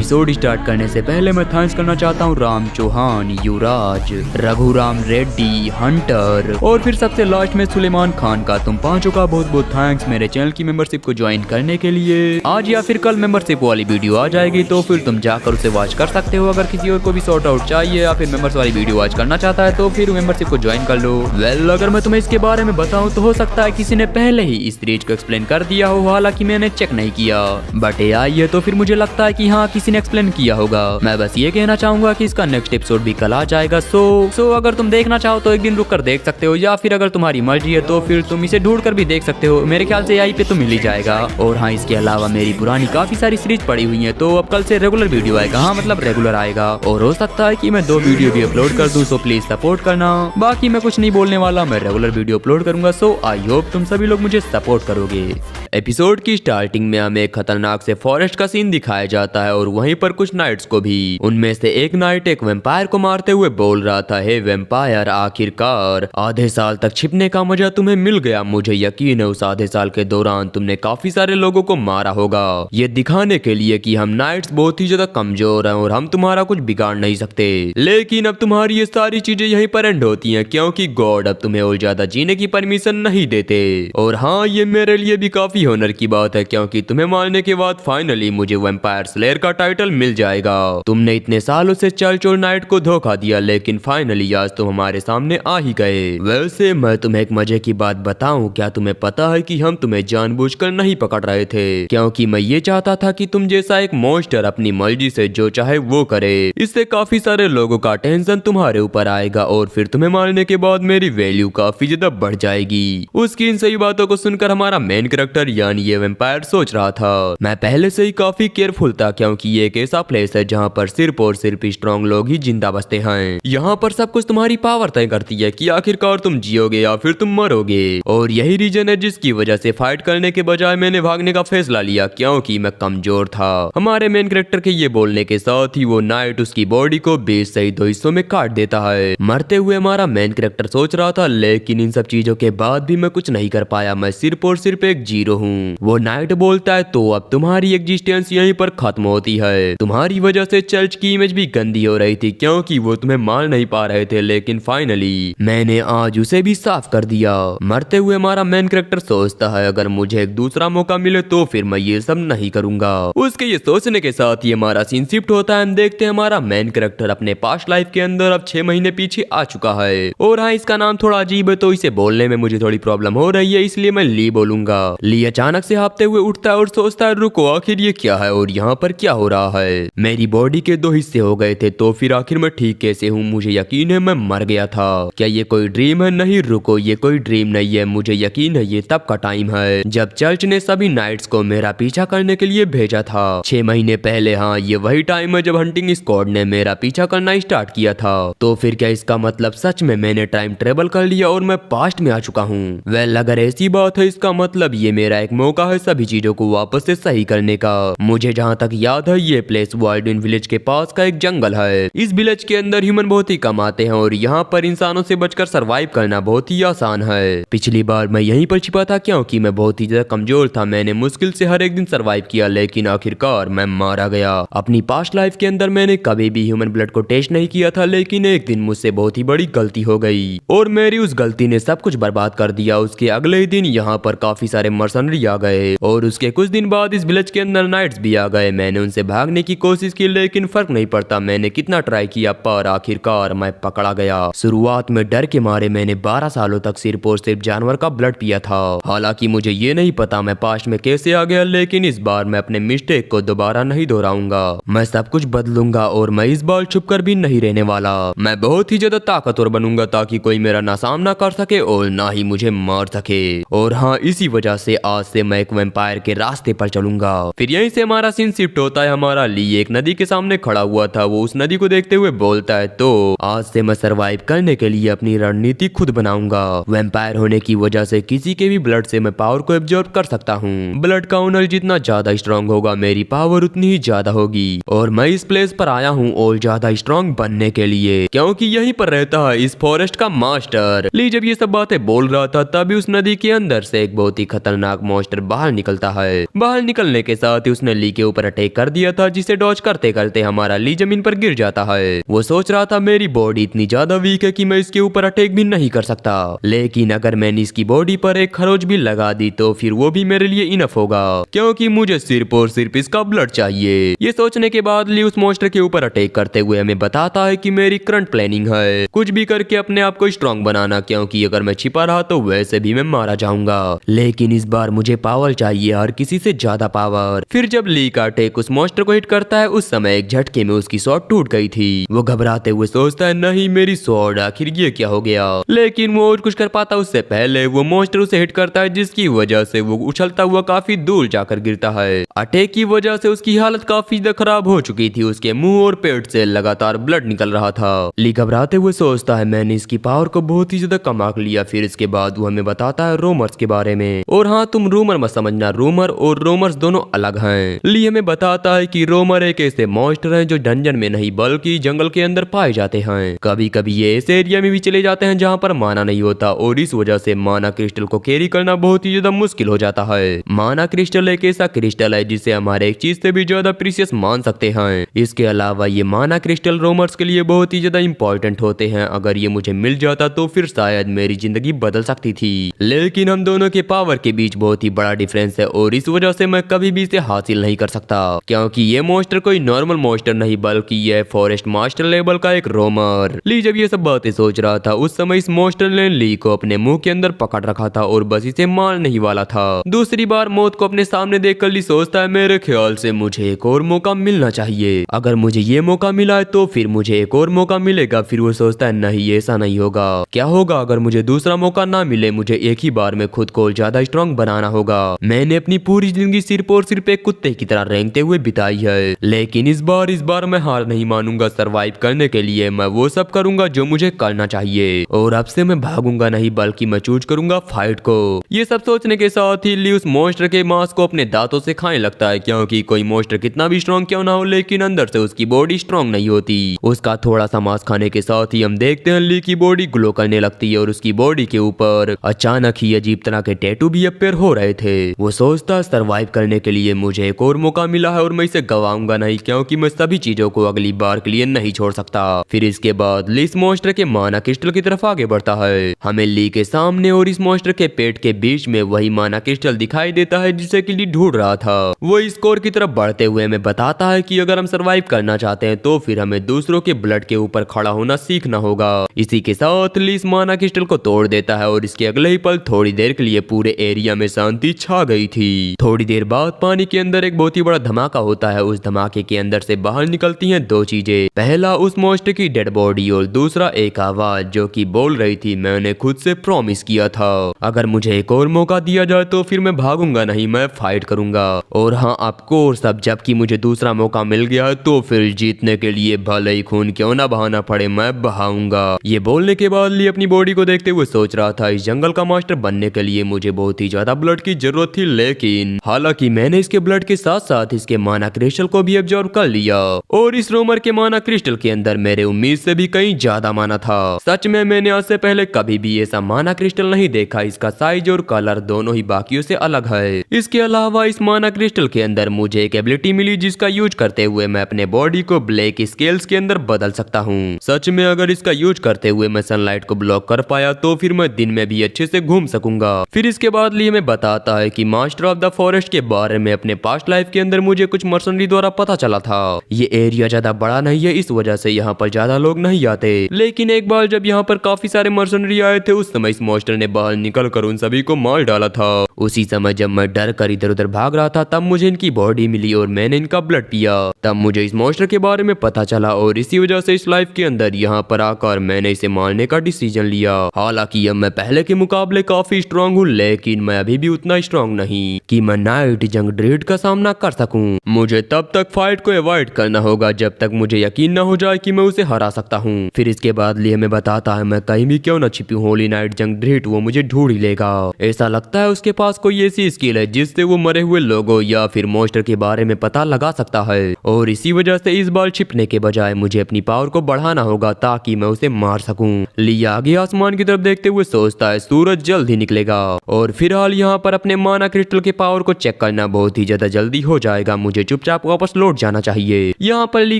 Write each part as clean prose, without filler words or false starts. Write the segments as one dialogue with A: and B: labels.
A: Episode start करने से पहले मैं थैंक्स करना चाहता हूँ राम चौहान, युवराज, रघुराम रेड्डी, हंटर और फिर सबसे लास्ट में सुलेमान खान का। तुम पांचों का बहुत बहुत थैंक्स मेरे चैनल की मेंबरशिप को ज्वाइन करने के लिए। आज या फिर कल मेंबरशिप वाली वीडियो आ जाएगी, तो फिर तुम जाकर उसे वॉच कर सकते हो। अगर किसी और को भी सॉर्ट आउट चाहिए या फिर मेंबर्स वाली वीडियो वॉच करना चाहता है तो फिर मेंबरशिप को ज्वाइन कर लो। वेल, अगर मैं तुम्हें इसके बारे में बताऊं तो हो सकता है किसी ने पहले ही इस सीरीज को एक्सप्लेन कर दिया हो, हालांकि मैंने चेक नहीं किया। बट AI है तो फिर मुझे लगता है कि हाँ, किसी ने एक्सप्लेन किया होगा। मैं बस ये कहना चाहूंगा कि इसका नेक्स्ट एपिसोड भी कल आ जाएगा। सो अगर तुम देखना चाहो तो एक दिन रुक कर देख सकते हो, या फिर अगर तुम्हारी मर्जी है तो फिर तुम इसे ढूंढ कर भी देख सकते हो। मेरे ख्याल से AI पे तो मिल ही जाएगा। और हाँ, इसके अलावा मेरी पुरानी काफी सारी सीरीज पड़ी हुई है, तो अब कल से रेगुलर वीडियो आएगा। हाँ, मतलब रेगुलर आएगा। और हो सकता है कि मैं 2 वीडियो भी अपलोड कर दूं, सो प्लीज सपोर्ट करना। बाकी मैं कुछ नहीं बोलने वाला, मैं रेगुलर वीडियो अपलोड करूंगा। सो आई होप तुम सभी लोग मुझे सपोर्ट करोगे। एपिसोड की स्टार्टिंग में हमें एक खतरनाक से फॉरेस्ट का सीन दिखाया जाता है और वहीं पर कुछ नाइट्स को भी। उनमें से एक नाइट एक वेम्पायर को मारते हुए बोल रहा था, हे वेम्पायर, आखिरकार आधे साल तक छिपने का मजा तुम्हें मिल गया। मुझे यकीन है उस आधे साल के दौरान तुमने काफी सारे लोगों को मारा होगा, ये दिखाने के लिए कि हम नाइट्स बहुत ही ज्यादा कमजोर हैं और हम तुम्हारा कुछ बिगाड़ नहीं सकते। लेकिन अब तुम्हारी ये सारी चीजें यहीं पर एंड होती हैं, क्योंकि गॉड अब तुम्हें और ज्यादा जीने की परमिशन नहीं देते। और हाँ, ये मेरे लिए भी काफी ऑनर की बात है, क्योंकि तुम्हें मारने के बाद फाइनली मुझे वेम्पायर स्लेयर का टाइटल मिल जाएगा। तुमने इतने सालों से चल चोर नाइट को धोखा दिया, लेकिन फाइनली आज तुम हमारे सामने आ ही गए। वैसे मैं तुम्हें एक मजे की बात बताऊं, क्या तुम्हें पता है कि हम तुम्हें जानबूझकर नहीं पकड़ रहे थे, क्योंकि मैं ये चाहता था कि तुम जैसा एक मॉन्स्टर अपनी मर्जी से जो चाहे वो करे। इससे काफी सारे लोगों का टेंशन तुम्हारे ऊपर आएगा और फिर तुम्हें मारने के बाद मेरी वैल्यू काफी ज्यादा बढ़ जाएगी। उसकी इन सही बातों को सुनकर हमारा मेन कैरेक्टर यानी ये वेम्पायर सोच रहा था, मैं पहले से ही काफी केयरफुल था, क्योंकि ये एक ऐसा प्लेस है जहाँ पर सिर्फ और सिर्फ स्ट्रॉन्ग लोग ही जिंदा बचते हैं। यहाँ पर सब कुछ तुम्हारी पावर तय करती है कि आखिरकार तुम जियोगे या फिर तुम मरोगे। और यही रीजन है जिसकी वजह से फाइट करने के बजाय मैंने भागने का फैसला लिया, क्योंकि मैं कमजोर था। हमारे मेन कैरेक्टर के ये बोलने के साथ ही वो नाइट उसकी बॉडी को 20 सही 2 हिस्सों में काट देता है। मरते हुए हमारा मेन कैरेक्टर सोच रहा था, लेकिन इन सब चीजों के बाद भी मैं कुछ नहीं कर पाया, मैं सिर्फ और सिर्फ एक जीरो हूँ। वो नाइट बोलता है, तो अब तुम्हारी एग्जिस्टेंस यहीं पर खत्म होती है। तुम्हारी वजह से चर्च की इमेज भी गंदी हो रही थी, क्योंकि वो तुम्हें मार नहीं पा रहे थे, लेकिन फाइनली मैंने आज उसे भी साफ कर दिया। मरते हुए हमारा मेन कैरेक्टर सोचता है, अगर मुझे एक दूसरा मौका मिले तो फिर मैं ये सब नहीं करूंगा। उसके ये सोचने के साथ ही हमारा सीन शिफ्ट होता है। हम देखते हैं हमारा मेन कैरेक्टर अपने पास्ट लाइफ के अंदर अब 6 महीने पीछे आ चुका है। और हाँ, इसका नाम थोड़ा अजीब है, तो इसे बोलने में मुझे थोड़ी प्रॉब्लम हो रही है, इसलिए मैं ली बोलूंगा। ली अचानक से हाँफते हुए उठता है और सोचता है, रुको, आखिर ये क्या है और यहाँ पर क्या हो रहा है? मेरी बॉडी के 2 हिस्से हो गए थे, तो फिर आखिर मैं ठीक कैसे हूँ? मुझे यकीन है मैं मर गया था। क्या ये कोई ड्रीम है? नहीं रुको, ये कोई ड्रीम नहीं है। मुझे यकीन है ये तब का टाइम है जब चर्च ने सभी नाइट्स को मेरा पीछा करने के लिए भेजा था 6 महीने पहले। हाँ, ये वही टाइम है जब हंटिंग स्क्वाड ने मेरा पीछा करना स्टार्ट किया था। तो फिर क्या इसका मतलब सच में मैंने टाइम ट्रेवल कर लिया और मैं पास्ट में आ चुका हूँ? वेल, अगर ऐसी बात है, इसका मतलब ये मेरा एक मौका है सभी चीजों को वापस से सही करने का। मुझे जहाँ तक याद है, ये प्लेस वाइल्डविन विलेज के पास का एक जंगल है। इस विलेज के अंदर ह्यूमन बहुत ही कम आते हैं और यहाँ पर इंसानों से बचकर सरवाइव करना बहुत ही आसान है। पिछली बार मैं यहीं पर छिपा था, क्योंकि मैं बहुत ही ज्यादा कमजोर था। मैंने मुश्किल से हर एक दिन सरवाइव किया, लेकिन आखिरकार मैं मारा गया। अपनी पास्ट लाइफ के अंदर मैंने कभी भी ह्यूमन ब्लड को टेस्ट नहीं किया था, लेकिन एक दिन मुझसे बहुत ही बड़ी गलती हो गई और मेरी उस गलती ने सब कुछ बर्बाद कर दिया। उसके अगले ही दिन यहाँ पर काफी सारे मर्सनरी आ गए और उसके कुछ दिन बाद इस विलेज के अंदर नाइट्स भी आ गए। मैंने उनसे भागने की कोशिश की, लेकिन फर्क नहीं पड़ता। मैंने कितना ट्राई किया, पर आखिरकार मैं पकड़ा गया। शुरुआत में डर के मारे मैंने 12 सालों तक सिर्फ और सिर्फ जानवर का ब्लड पिया था। हालांकि मुझे ये नहीं पता मैं पास्ट में कैसे आ गया, लेकिन इस बार मैं अपने मिस्टेक को दोबारा नहीं दोहराऊंगा। मैं सब कुछ बदलूंगा और मैं इस बार छुपकर भी नहीं रहने वाला। मैं बहुत ही ज्यादा ताकतवर बनूंगा ताकि कोई मेरा ना सामना कर सके और ना ही मुझे मार सके। और हाँ, इसी वजह से आज से मैं एक वेम्पायर के रास्ते पर चलूंगा। फिर यहीं से हमारा सीन शिफ्ट होता है। हमारा ली एक नदी के सामने खड़ा हुआ था। वो उस नदी को देखते हुए बोलता है, तो आज से मैं सरवाइव करने के लिए अपनी रणनीति खुद बनाऊंगा। वेम्पायर होने की वजह से किसी के भी ब्लड से मैं पावर को एब्जॉर्ब कर सकता हूँ। ब्लड का ओनर जितना ज्यादा स्ट्रॉन्ग होगा, मेरी पावर उतनी ही ज्यादा होगी। और मैं इस प्लेस पर आया हूँ और ज्यादा स्ट्रॉन्ग बनने के लिए, क्योंकि यहीं पर रहता है इस फॉरेस्ट का मास्टर। ली जब ये सब बातें बोल रहा था, तभी उस नदी के अंदर से एक बहुत ही खतरनाक मॉन्स्टर बाहर निकलता है। बाहर निकलने के साथ ही उसने ली के ऊपर अटैक कर दिया था जिसे डॉज करते करते हमारा ली जमीन पर गिर जाता है। वो सोच रहा था मेरी बॉडी इतनी ज्यादा वीक है कि मैं इसके ऊपर अटैक भी नहीं कर सकता, लेकिन अगर मैंने इसकी बॉडी पर एक खरोच भी लगा दी तो फिर वो भी मेरे लिए इनफ होगा, क्योंकि मुझे सिर्फ और सिर्फ इसका ब्लड चाहिए। ये सोचने के बाद ली उस मॉन्स्टर के ऊपर अटैक करते हुए हमें बताता है कि मेरी करंट प्लानिंग है कुछ भी करके अपने आप को स्ट्रांग बनाना, क्योंकि अगर मैं छिपा रहा तो वैसे भी मैं मारा जाऊंगा, लेकिन इस बार मुझे पावर चाहिए और किसी से ज्यादा पावर। फिर जब ली का अटैक उस मॉन्स्टर को हिट करता है उस समय एक झटके में उसकी स्वॉर्ड टूट गई थी। वो घबराते हुए सोचता है नहीं मेरी स्वॉर्ड, आखिर ये क्या हो गया, लेकिन वो और कुछ कर पाता उससे पहले वो मॉन्स्टर उसे हिट करता है, जिसकी वजह से वो उछलता हुआ काफी दूर जाकर गिरता है। अटैक की वजह से उसकी हालत काफी ज्यादा खराब हो चुकी थी, उसके मुंह और पेट से लगातार ब्लड निकल रहा था। ली घबराते हुए सोचता है मैंने इसकी पावर को बहुत ही ज्यादा कम आंक लिया। फिर इसके बाद वो हमें बताता है रूमर्स के बारे में, और हाँ तुम रूमर मत समझना, रूमर और रोमर्स दोनों अलग हैं। ली हमें बताता है कि रोमर एक ऐसे मॉन्स्टर हैं जो डंजन में नहीं बल्कि जंगल के अंदर पाए जाते हैं। कभी कभी ये ऐसे एरिया में भी चले जाते हैं जहाँ पर माना नहीं होता, और इस वजह से माना क्रिस्टल को कैरी करना बहुत ही ज्यादा मुश्किल हो जाता है। माना क्रिस्टल एक ऐसा क्रिस्टल है जिसे हमारे एक चीज से भी ज्यादा प्रीशियस मान सकते हैं। इसके अलावा ये माना क्रिस्टल रोमर्स के लिए बहुत ही ज्यादा इंपॉर्टेंट होते हैं। अगर ये मुझे मिल जाता तो फिर शायद मेरी जिंदगी बदल सकती थी, लेकिन हम दोनों के पावर के बीच बहुत ही बड़ा डिफरेंस है और इस वजह से मैं कभी भी इसे हासिल नहीं कर सकता, क्योंकि ये मॉन्स्टर कोई नॉर्मल मॉन्स्टर नहीं बल्कि ये फॉरेस्ट मास्टर लेवल का एक रोमर। ली जब ये सब बातें सोच रहा था उस समय इस मॉन्स्टर ने ली को अपने मुंह के अंदर पकड़ रखा था और बस इसे मारने ही वाला था। दूसरी बार मौत को अपने सामने देखकर ली सोचता है मेरे ख्याल से मुझे एक और मौका मिलना चाहिए, अगर मुझे ये मौका मिला है तो फिर मुझे एक और मौका मिलेगा। फिर वो सोचता है नहीं ऐसा नहीं होगा, क्या होगा अगर मुझे दूसरा मौका ना मिले, मुझे एक ही बार में खुद को ज्यादा स्ट्रांग बनाना होगा। मैंने अपनी पूरी जिंदगी सिर्फ और सिर्फ एक कुत्ते की तरह रेंगते हुए बिताई है, लेकिन इस बार मैं हार नहीं मानूंगा। सरवाइव करने के लिए मैं वो सब करूंगा जो मुझे करना चाहिए, और अब से मैं भागूंगा नहीं बल्कि मैं चूज करूंगा फाइट को। ये सब सोचने के साथ ही ली उस मॉन्स्टर के मांस को अपने दांतों से खाने लगता है, क्योंकि कोई मॉन्स्टर कितना भी स्ट्रांग क्यों ना हो लेकिन अंदर से उसकी बॉडी स्ट्रांग नहीं होती। उसका थोड़ा सा मांस खाने के साथ ही हम देखते हैं ली की बॉडी ग्लो करने लगती है और उसकी बॉडी के ऊपर अचानक ही अजीब तरह के टैटू भी अपीयर हो रहे थे। वो सोचता है सरवाइव करने के लिए मुझे एक और मौका मिला है और मैं इसे गवाऊंगा नहीं, क्योंकि मैं सभी चीजों को अगली बार के लिए नहीं छोड़ सकता। फिर इसके बाद ली इस मॉन्स्टर के माना क्रिस्टल की तरफ आगे बढ़ता है। हमें ली के सामने और इस मॉन्स्टर के पेट के बीच में वही माना क्रिस्टल दिखाई देता है जिसे कि ली ढूंढ रहा था। वो इस कोर की तरफ बढ़ते हुए हमें बताता है कि अगर हम सरवाइव करना चाहते हैं तो फिर हमें दूसरों के ब्लड के ऊपर खड़ा होना सीखना होगा। इसी के साथ ली इस माना क्रिस्टल को तोड़ देता है और इसके अगले ही पल थोड़ी देर के लिए पूरे एरिया में शांति छा गई थी। थोड़ी देर बाद पानी के अंदर एक बहुत ही बड़ा धमाका होता है। उस धमाके के अंदर से बाहर निकलती हैं दो चीजें, पहला उस मॉन्स्टर की डेड बॉडी और दूसरा एक आवाज जो कि बोल रही थी मैंने खुद से प्रॉमिस किया था अगर मुझे एक और मौका दिया जाए तो फिर मैं भागूंगा नहीं, मैं फाइट करूंगा। और हाँ ऑफकोर्स अब जबकि मुझे दूसरा मौका मिल गया तो फिर जीतने के लिए भले ही खून क्यों ना बहाना पड़े मैं बहाऊंगा। ये बोलने के बाद ली अपनी बॉडी को देखते हुए सोच रहा था इस जंगल का मास्टर बनने के लिए मुझे बहुत ही ज्यादा ब्लड की जरूरत थी, लेकिन हालांकि मैंने इसके ब्लड के साथ साथ इसके माना क्रिस्टल को भी एब्जॉर्ब कर लिया और इस रोमर के माना क्रिस्टल के अंदर मेरे उम्मीद से भी कहीं ज्यादा माना था। सच में मैंने आज से पहले कभी भी ऐसा माना क्रिस्टल नहीं देखा, इसका साइज और कलर दोनों ही बाकियों से अलग है। इसके अलावा इस माना क्रिस्टल के अंदर मुझे एक एबिलिटी मिली जिसका यूज करते हुए मैं अपने बॉडी को ब्लैक स्केल्स के अंदर बदल सकता हूँ। सच में अगर इसका यूज करते हुए मैं सनलाइट को ब्लॉक कर पाया तो फिर मैं दिन में भी अच्छे से घूम सकूंगा। फिर इसके बाद ली हमें बताता है कि मास्टर ऑफ द फॉरेस्ट के बारे में अपने पास्ट लाइफ के अंदर मुझे कुछ मर्सनरी द्वारा पता चला था। ये एरिया ज्यादा बड़ा नहीं है इस वजह से यहाँ पर ज्यादा लोग नहीं आते, लेकिन एक बार जब यहाँ पर काफी सारे मर्सनरी आए थे उस समय इस मॉन्स्टर ने बाहर निकल कर उन सभी को मार डाला था। उसी समय जब मैं डर कर इधर उधर भाग रहा था तब मुझे इनकी बॉडी मिली और मैंने इनका ब्लड पिया। तब मुझे इस मॉन्स्टर के बारे में पता चला और इसी वजह से इस लाइफ के अंदर यहाँ पर आकर मैंने इसे मारने का डिसीजन लिया। हालांकि अब मैं पहले के मुकाबले काफी स्ट्रांग हूँ, लेकिन मैं अभी भी उतना स्ट्रांग नहीं कि मैं नाइट जंग ड्रेड का सामना कर सकूं। मुझे तब तक फाइट को अवॉइड करना होगा जब तक मुझे यकीन न हो जाए कि मैं उसे हरा सकता हूँ। फिर इसके बाद ली हमें बताता है मैं कहीं भी क्यों न छिपी हूँ, होली नाइट जंग ड्रेड वो मुझे ढूंढ ही लेगा। ऐसा लगता है उसके पास कोई ऐसी स्किल है जिससे वो मरे हुए लोगों या फिर मॉन्स्टर के बारे में पता लगा सकता है, और इसी वजह से इस बार छिपने के बजाय मुझे अपनी पावर को बढ़ाना होगा ताकि मैं उसे मार सकूं। ली आगे आसमान की तरफ देखते हुए सोचता है सूरज जल्द ही निकलेगा और फिलहाल यहाँ पर अपने माना क्रिस्टल के पावर को चेक करना बहुत ही ज्यादा जल्दी हो जाएगा। मुझे चुपचाप
B: चुपचाप वापस लौट जाना चाहिए। यहाँ पर ली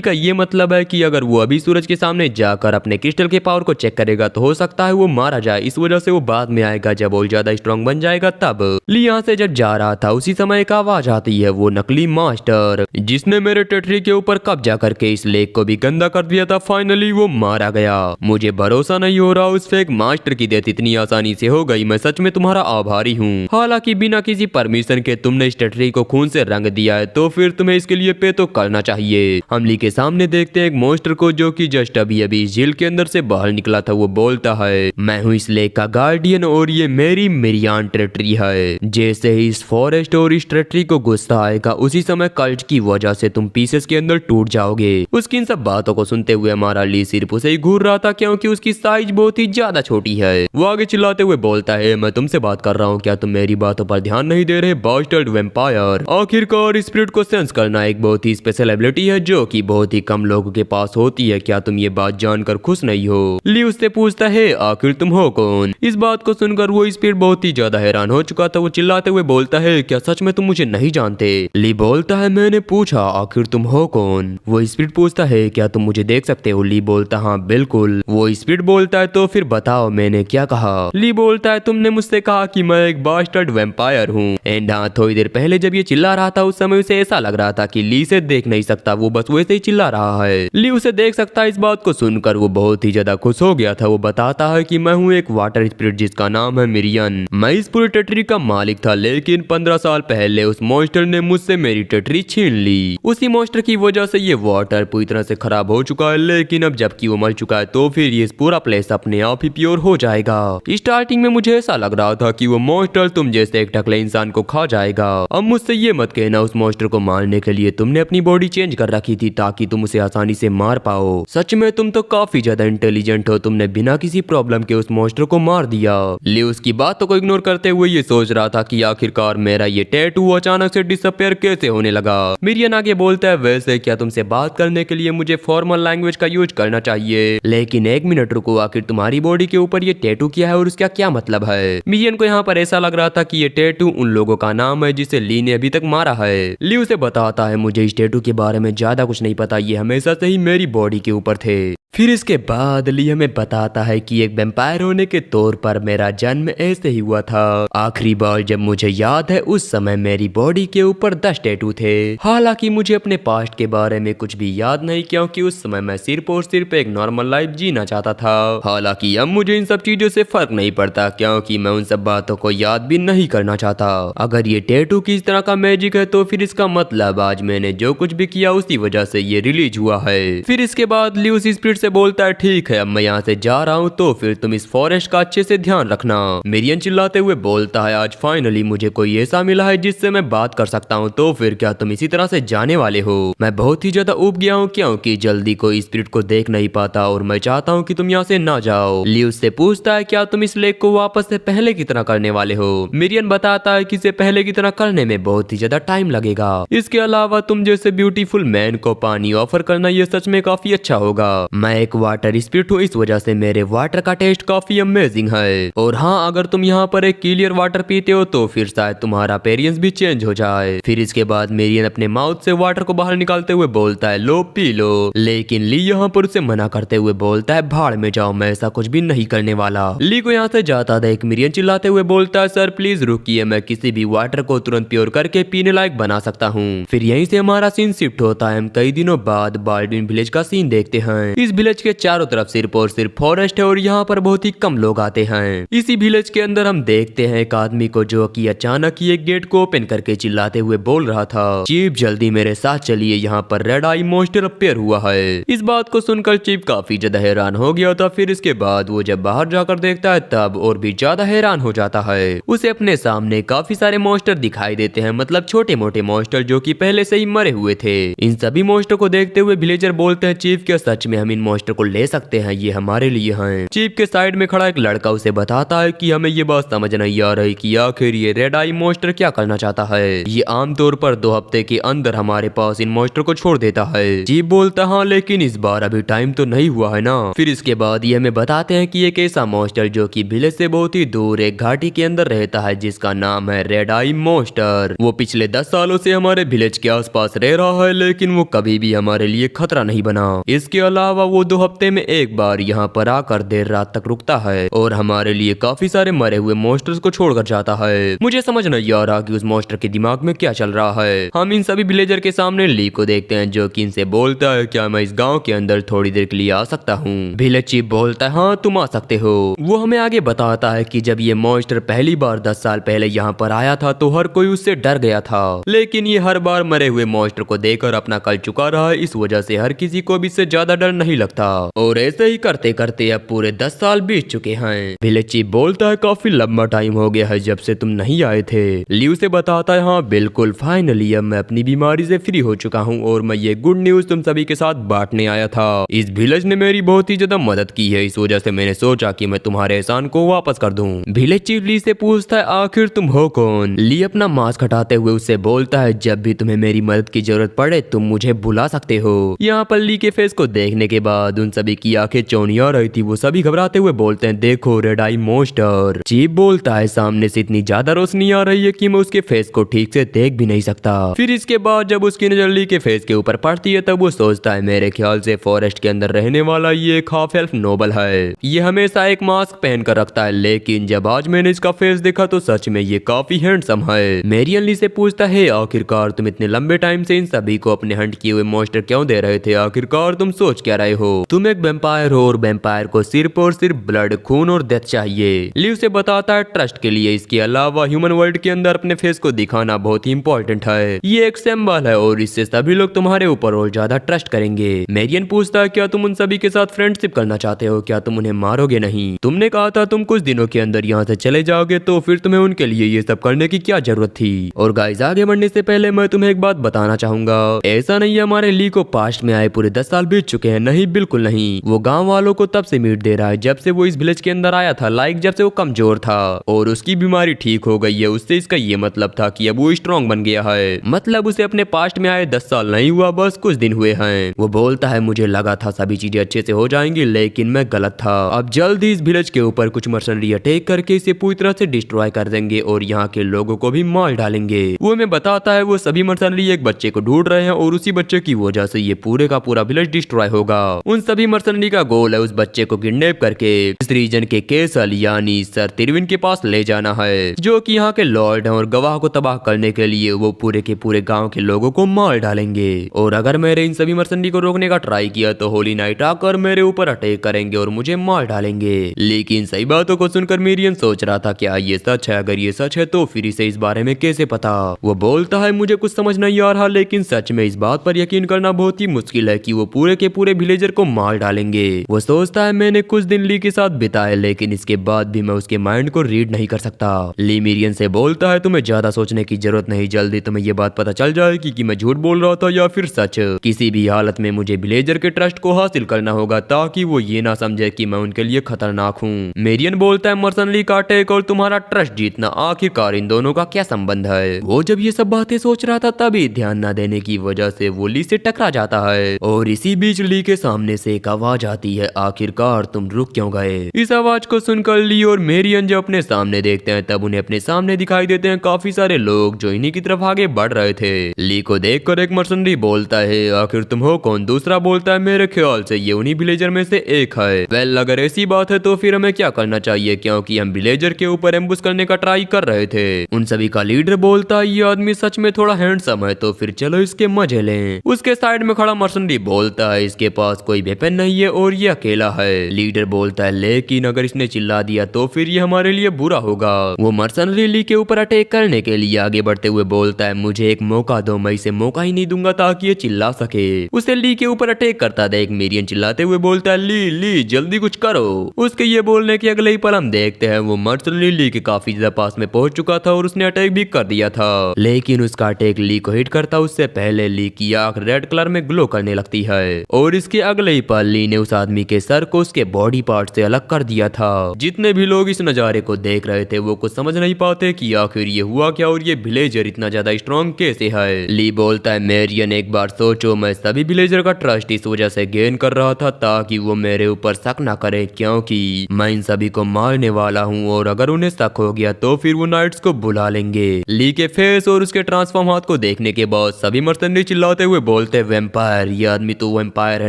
B: का ये मतलब है कि अगर वो अभी सूरज के सामने जाकर अपने क्रिस्टल के पावर को चेक करेगा तो हो सकता है वो मारा जाए। इस वजह से वो बाद में आएगा जब और ज्यादा स्ट्रॉन्ग बन जाएगा तब। ली यहाँ से जब जा रहा था उसी समय एक आवाज आती है, वो नकली मास्टर जिसने मेरे टेटरी के ऊपर कब्जा करके इस लेक को भी गंदा कर दिया था, फाइनली वो मारा गया। मुझे भरोसा नहीं हो रहा उस फेक मास्टर की डेथ इतनी आसानी से हो गई। मैं सच में तुम्हारा आभारी हूँ। हालांकि बिना किसी परमिशन के तुमने इस टेटरी को खून से रंग दिया है तो फिर तुम्हें इसके लिए पे तो करना चाहिए। हम ली के सामने देखते हैं एक मॉन्स्टर को जो कि जस्ट अभी अभी झील के अंदर से बाहर निकला था। वो बोलता है, मैं हूँ इस लेक का गार्डियन और ये मेरी मिरियान टेरिटरी है। जैसे ही इस फॉरेस्ट और इस टेरिटरी को गुस्सा आएगा उसी समय कल्ट की वजह से तुम पीसेस के अंदर टूट जाओगे। उसकी इन सब बातों को सुनते हुए हमारा ली सिर्फ उसे ही घूर रहा था क्योंकि उसकी साइज बहुत ही ज्यादा छोटी है। वो आगे चिल्लाते हुए बोलता है, मैं तुमसे बात कर रहा हूँ, क्या तुम मेरी बातों पर ध्यान नहीं दे रहे बास्टर्ड वैम्पायर। आखिरकार स्पिरिट को सेंस करना एक बहुत ही स्पेशल एबिलिटी है जो कि बहुत ही कम लोगों के पास होती है। क्या तुम ये बात जानकर खुश नहीं हो? ली उससे पूछता है, आखिर तुम हो कौन? इस बात को सुनकर वो स्पिरिट बहुत ही ज्यादा हैरान हो चुका था। वो चिल्लाते हुए बोलता है, क्या सच में तुम मुझे नहीं जानते? ली बोलता है, मैंने पूछा आखिर तुम हो कौन? वो स्पिरिट पूछता है, क्या तुम मुझे देख सकते हो? ली बोलता, हाँ बिल्कुल। वो स्पिरिट बोलता है, तो फिर बताओ मैंने क्या कहा? ली बोलता है, तुमने मुझसे कहा कि मैं एक बास्टर्ड वैम्पायर हूँ। एंड हाँ, थोड़ी देर पहले जब ये चिल्ला रहा था उस समय उसे ऐसा लग रहा था कि ली से देख नहीं सकता, वो बस वैसे ही चिल्ला रहा है। ली उसे देख सकता है। इस बात को सुनकर वो बहुत ही ज्यादा खुश हो गया था। वो बताता है कि मैं हूँ एक वाटर स्पिरिट जिसका नाम है मिरियन। मैं इस पूरी टेटरी का मालिक था, लेकिन 15 साल पहले उस मॉन्स्टर ने मुझसे मेरी टेटरी छीन ली। उसी मॉन्स्टर की वजह से ये वाटर पूरी तरह से खराब हो चुका है, लेकिन अब जबकि वो मर चुका है तो फिर ये पूरा प्लेस अपने आप ही प्योर हो जाएगा। स्टार्टिंग में मुझे ऐसा लग रहा था कि वो मॉन्स्टर तुम जैसे एक टकले इंसान को खा जाएगा। अब मुझसे ये मत कहना उस मॉन्स्टर को मारने के लिए तुमने अपनी बॉडी चेंज कर रखी थी ताकि तुम उसे आसानी से मार पाओ। सच में तुम तो काफी ज्यादा इंटेलिजेंट हो, तुमने बिना किसी प्रॉब्लम के उस मॉन्स्टर को मार दिया। ली उसकी बातों को इग्नोर करते हुए ये सोच रहा था कि आखिरकार मेरा ये टैटू अचानक से डिसअपियर कैसे होने लगा। मिरियन आगे बोलता है, वैसे क्या तुमसे बात करने के लिए मुझे फॉर्मल लैंग्वेज का यूज करना चाहिए, लेकिन एक मिनट रुको, आखिर तुम्हारी बॉडी के ऊपर ये टैटू किया है और उसका क्या मतलब है? मिरियन को यहाँ पर ऐसा लग रहा था कि ये टैटू उन लोगों का नाम है जिसे ली ने अभी तक मारा है। ली उसे बताता है, मुझे इस टैटू के बारे में ज्यादा कुछ नहीं पता, ये हमेशा से ही मेरी बॉडी के ऊपर थे। फिर इसके बाद ली हमें बताता है कि एक वैम्पायर होने के तौर पर मेरा जन्म ऐसे ही हुआ था। आखिरी बार जब मुझे याद है उस समय मेरी बॉडी के ऊपर 10 टैटू थे। हालांकि मुझे अपने पास्ट के बारे में कुछ भी याद नहीं क्योंकि उस समय मैं सिर्फ और सिर्फ एक नॉर्मल लाइफ जीना चाहता था। हालांकि अब मुझे इन सब चीजों से फर्क नहीं पड़ता क्योंकि मैं उन सब बातों को याद भी नहीं करना चाहता। अगर ये टैटू किस तरह का मैजिक है तो फिर इसका मतलब आज मैंने जो कुछ भी किया उसी वजह से ये रिलीज हुआ है। फिर इसके बाद ली उस स्पिरिट से बोलता है, ठीक है अब मैं यहाँ से जा रहा हूँ तो फिर तुम इस फॉरेस्ट का अच्छे से ध्यान रखना। मिरियन चिल्लाते हुए बोलता है, आज फाइनली मुझे कोई ऐसा मिला है जिससे मैं बात कर सकता हूँ, तो फिर क्या तुम इसी तरह से जाने वाले हो? मैं बहुत ही ज्यादा ऊब गया हूँ क्योंकि जल्दी कोई स्पिरिट को देख नहीं पाता और मैं चाहता हूँ कि तुम यहाँ से ना जाओ। ली उससे पूछता है, क्या तुम इस लेक को वापस से पहले की तरह करने वाले हो? मिरियन बताता है कि इसे पहले की तरह करने में बहुत ही ज्यादा टाइम लगेगा। इसके अलावा तुम जैसे ब्यूटीफुल मैन को पानी ऑफर करना ये सच में काफी अच्छा होगा। मैं एक वाटर स्पिरिट हूँ, इस वजह से मेरे वाटर का टेस्ट काफी अमेजिंग है। और हाँ, अगर तुम यहाँ पर एक क्लियर वाटर पीते हो तो फिर शायद तुम्हारा अपीयरेंस भी चेंज हो जाए। फिर इसके बाद मिरियन अपने माउथ से वाटर को बाहर निकालते हुए बोलता है, लो पी लो। लेकिन ली यहाँ पर उसे मना करते हुए बोलता है, भाड़ में जाओ, मैं ऐसा कुछ भी नहीं करने वाला। ली को यहाँ से जाता देख मिरियन चिल्लाते हुए बोलता है, सर प्लीज रुकिए, मैं किसी भी वाटर को तुरंत प्योर करके पीने लायक बना सकता हूँ। फिर यहीं से हमारा सीन शिफ्ट होता है। हम कई दिनों बाद बाल्डविन विलेज का सीन देखते हैं। इस विलेज के चारों तरफ सिर्फ और सिर्फ फॉरेस्ट है और यहाँ पर बहुत ही कम लोग आते हैं। इसी विलेज के अंदर हम देखते हैं एक आदमी को जो कि अचानक ही एक गेट को ओपन करके चिल्लाते हुए बोल रहा था, चीफ जल्दी मेरे साथ चलिए, यहाँ पर रेड आई मॉन्स्टर अपीयर हुआ है। इस बात को सुनकर चीफ काफी ज्यादा हैरान हो गया था। फिर इसके बाद वो जब बाहर जाकर देखता है तब और भी ज्यादा हैरान हो जाता है। उसे अपने सामने काफी सारे मॉन्स्टर दिखाई देते हैं, मतलब छोटे मोटे मॉन्स्टर जो कि पहले से ही मरे हुए थे। इन सभी मॉन्स्टर को देखते हुए विलेजर बोलते हैं, चीफ क्या सच में हम इन मॉन्स्टर को ले सकते हैं, ये हमारे लिए हैं। चीफ के साइड में खड़ा एक लड़का उसे बताता है कि हमें ये बात समझ नहीं आ रही कि आखिर ये रेड आई मॉन्स्टर क्या करना चाहता है। ये आमतौर पर 2 हफ्ते के अंदर हमारे पास इन मॉन्स्टर को छोड़ देता है। चीफ बोलता हाँ, लेकिन इस बार अभी टाइम तो नहीं हुआ है ना। फिर इसके बाद ये हमें बताते हैं कि एक ऐसा मॉन्स्टर जो कि विलेज से बहुत ही दूर एक घाटी के अंदर रहता है जिसका नाम है रेड आई मॉन्स्टर। वो पिछले 10 सालों से हमारे विलेज के आसपास रह रहा है, लेकिन वो कभी भी हमारे लिए खतरा नहीं बना। इसके अलावा वो 2 हफ्ते में एक बार यहाँ पर आकर देर रात तक रुकता है और हमारे लिए काफी सारे मरे हुए मॉन्स्टर्स को छोड़कर जाता है। मुझे समझ नहीं आ रहा कि उस मॉन्स्टर के दिमाग में क्या चल रहा है। हम इन सभी विलेजर के सामने ली को देखते हैं जो कि इनसे बोलता है क्या मैं इस गांव के अंदर थोड़ी देर के लिए आ सकता हूँ। विलेज चीफ बोलता है हाँ तुम आ सकते हो। वो हमें आगे बताता है कि जब ये मॉन्स्टर पहली बार 10 साल पहले यहाँ पर आया था तो हर कोई उससे डर गया था, लेकिन ये हर बार मरे हुए मॉन्स्टर को देखकर अपना कल चुका रहा है। इस वजह से हर किसी को भी इससे ज्यादा डर नहीं लगता और ऐसे ही करते करते अब पूरे 10 साल बीत चुके हैं। विलेज चीफ बोलता है काफी लंबा टाइम हो गया है जब से तुम नहीं आए थे। ल्यू से बताता है हाँ बिल्कुल, फाइनली अब मैं अपनी बीमारी से फ्री हो चुका हूँ और मैं ये गुड न्यूज तुम सभी के साथ बांटने आया था। इस विलेज ने मेरी बहुत ही ज्यादा मदद की है, इस वजह से मैंने सोचा कि मैं तुम्हारे एहसान को वापस कर दूं। विलेज चीफ ली से पूछता है आखिर तुम हो कौन। ली अपना मास्क हटाते हुए उससे बोलता है जब भी तुम्हें मेरी मदद की जरूरत पड़े तुम मुझे बुला सकते हो। यहाँ पर ली के फेस को देखने के बाद उन सभी की आंखें चौनिया रही थी। वो सभी घबराते हुए बोलते हैं देखो रेड आई मॉन्स्टर। चीफ बोलता है सामने से इतनी ज्यादा रोशनी आ रही है कि मैं उसके फेस को ठीक से देख भी नहीं सकता। फिर इसके बाद जब उसकी नजर ली के फेस के ऊपर पड़ती है तब वो सोचता है मेरे ख्याल से फॉरेस्ट के अंदर रहने वाला ये एक हाफ एल्फ नोबल है। ये हमेशा एक मास्क पहन कर रखता है, लेकिन जब आज मैंने इसका फेस देखा तो सच में ये काफी हैंडसम है। मेरियन ली से पूछता है आखिरकार तुम इतने लंबे टाइम से इन सभी को अपने हंट किए हुए मॉन्स्टर क्यों दे रहे थे, आखिरकार तुम सोच क्या रहे हो। तुम एक वेम्पायर हो और वेम्पायर को सिर्फ और सिर्फ ब्लड, खून और डेथ चाहिए। ली उसे बताता है ट्रस्ट के लिए। इसके अलावा ह्यूमन वर्ल्ड के अंदर अपने फेस को दिखाना बहुत ही इंपॉर्टेंट है। ये एक सिंबल है और इससे सभी लोग तुम्हारे ऊपर और ज्यादा ट्रस्ट करेंगे। मेरियन पूछता है क्या तुम उन सभी के साथ फ्रेंडशिप करना चाहते हो, क्या तुम उन्हें मारोगे नहीं। तुमने कहा था तुम कुछ दिनों के अंदर यहाँ से चले जाओगे, तो फिर तुम्हें उनके लिए ये सब करने की क्या जरूरत थी। और गाइस आगे बढ़ने से पहले मैं तुम्हें एक बात बताना चाहूंगा, ऐसा नहीं है हमारे ली को पास्ट में आए पूरे 10 साल बीत चुके हैं, नहीं बिल्कुल नहीं। वो गाँव वालों को तब से मीट दे रहा है जब से वो इस विलेज के अंदर आया था, लाइक जब से वो कमजोर था और उसकी बीमारी ठीक हो गई है। उससे इसका ये मतलब था कि अब वो स्ट्रॉन्ग बन गया है, मतलब उसे अपने पास्ट में आए 10 साल नहीं हुआ, बस कुछ दिन हुए हैं। वो बोलता है मुझे लगा था सभी चीजें अच्छे से हो जाएंगी, लेकिन मैं गलत था। अब जल्द ही इस विलेज के ऊपर कुछ मर्सनरी अटैक करके इसे पूरी तरह से डिस्ट्रॉय कर देंगे और यहाँ के लोगों को भी मार डालेंगे। वो हमें बताता है वो सभी मर्सनरी एक बच्चे को ढूंढ रहे हैं और उसी बच्चे की वजह से ये पूरे का पूरा विलेज डिस्ट्रॉय होगा। उन सभी मर्सनरी का गोल है उस बच्चे को किडनैप करके इस रीजन के केसल यानी सर तिरविन के पास ले जाना है, जो कि यहाँ के लॉर्ड हैं और गवाह को तबाह करने के लिए वो पूरे के पूरे गांव के लोगों को मार डालेंगे। और अगर मैंने इन सभी मर्सनरी को रोकने का ट्राई किया तो होली नाइट आकर मेरे ऊपर अटैक करेंगे और मुझे मार डालेंगे। लेकिन सही बातों को सुनकर मेरियन सोच रहा था क्या ये सच है, अगर ये सच है तो फिर इसे इस बारे में कैसे पता। वो बोलता है मुझे कुछ समझ नहीं आ रहा, लेकिन सच में इस बात पर यकीन करना बहुत ही मुश्किल है कि वो पूरे के पूरे विलेजर को मार डालेंगे। वो सोचता है मैंने कुछ दिन ली के साथ बिताए, लेकिन इसके बाद भी मैं उसके माइंड को रीड नहीं कर सकता। ली मेरियन से बोलता है तुम्हें ज्यादा सोचने की जरूरत नहीं, जल्दी तुम्हें ये बात पता चल जाएगी कि मैं झूठ बोल रहा था या फिर सच। किसी भी हालत में मुझे विलेजर के ट्रस्ट को हासिल करना होगा ताकि वो ये ना समझे कि मैं उनके लिए खतरनाक हूँ। मेरियन बोलता है मर्सनरी का अटैक और तुम्हारा ट्रस्ट जीतना, आखिरकार इन दोनों का क्या संबंध है। वो जब ये सब बातें सोच रहा था तभी ध्यान न देने की वजह से वो ली से टकरा जाता है और इसी बीच ली के सामने से एक आवाज आती है आखिरकार तुम रुक क्यों गए। इस आवाज को सुनकर ली और मेरियन जब अपने सामने देखते हैं तब उन्हें अपने सामने दिखाई देते हैं काफी सारे लोग जो इन्हीं की तरफ आगे बढ़ रहे थे। ली को देखकर एक मर्सनरी बोलता है आखिर तुम हो कौन। दूसरा बोलता है मेरे ख्याल से ये उन्हीं विलेजर में से एक है। वेल अगर ऐसी बात है तो फिर हमें क्या करना चाहिए, क्योंकि हम विलेजर के ऊपर एम्बुश करने का ट्राई कर रहे थे। उन सभी का लीडर बोलता है ये आदमी सच में थोड़ा हैंडसम है तो फिर चलो इसके मजे लें। उसके साइड में खड़ा मर्सनरी बोलता है इसके पास कोई वेपन नहीं है और ये अकेला है। लीडर बोलता है लेकिन अगर इसने चिल्ला दिया तो फिर ये हमारे लिए बुरा होगा। वो मर्सनरी ली के ऊपर अटैक करने के लिए आगे बढ़ते हुए बोलता है मुझे एक मौका दो, मैं इसे मौका ही नहीं दूंगा ताकि ये चिल्ला सके। उसे ली के ऊपर अटैक करता देख मेरियन चिल्लाते हुए बोलता है ली जल्दी कुछ करो। उसके ये बोलने के अगले ही पल हम देखते हैं वो मर्सनरी ली के काफी ज्यादा पास में पहुंच चुका था और उसने अटैक भी कर दिया था, लेकिन उसका अटैक ली को हिट करता उससे पहले ली की आंख रेड कलर में ग्लो करने लगती है और इसके अगले ही पल ली ने उस आदमी के सर को उसके बॉडी पार्ट से अलग कर दिया था। जितने भी लोग इस नजारे को देख रहे थे वो कुछ समझ नहीं पाते कि आखिर ये हुआ क्या और ये विलेजर इतना ज्यादा स्ट्रॉन्ग कैसे है। ली बोलता है मेरियन एक बार सोचो, मैं सभी विलेजर का ट्रस्ट इस वजह से गेन कर रहा था ताकि वो मेरे ऊपर शक ना करे, क्योंकि मैं इन सभी को मारने वाला हूँ और अगर उन्हें शक हो गया तो फिर वो नाइट्स को बुला लेंगे। ली के फेस और उसके ट्रांसफॉर्म हाथ को देखने के बाद सभी मर्सनरी चिल्लाते हुए बोलते वैम्पायर, ये आदमी तो वैम्पायर है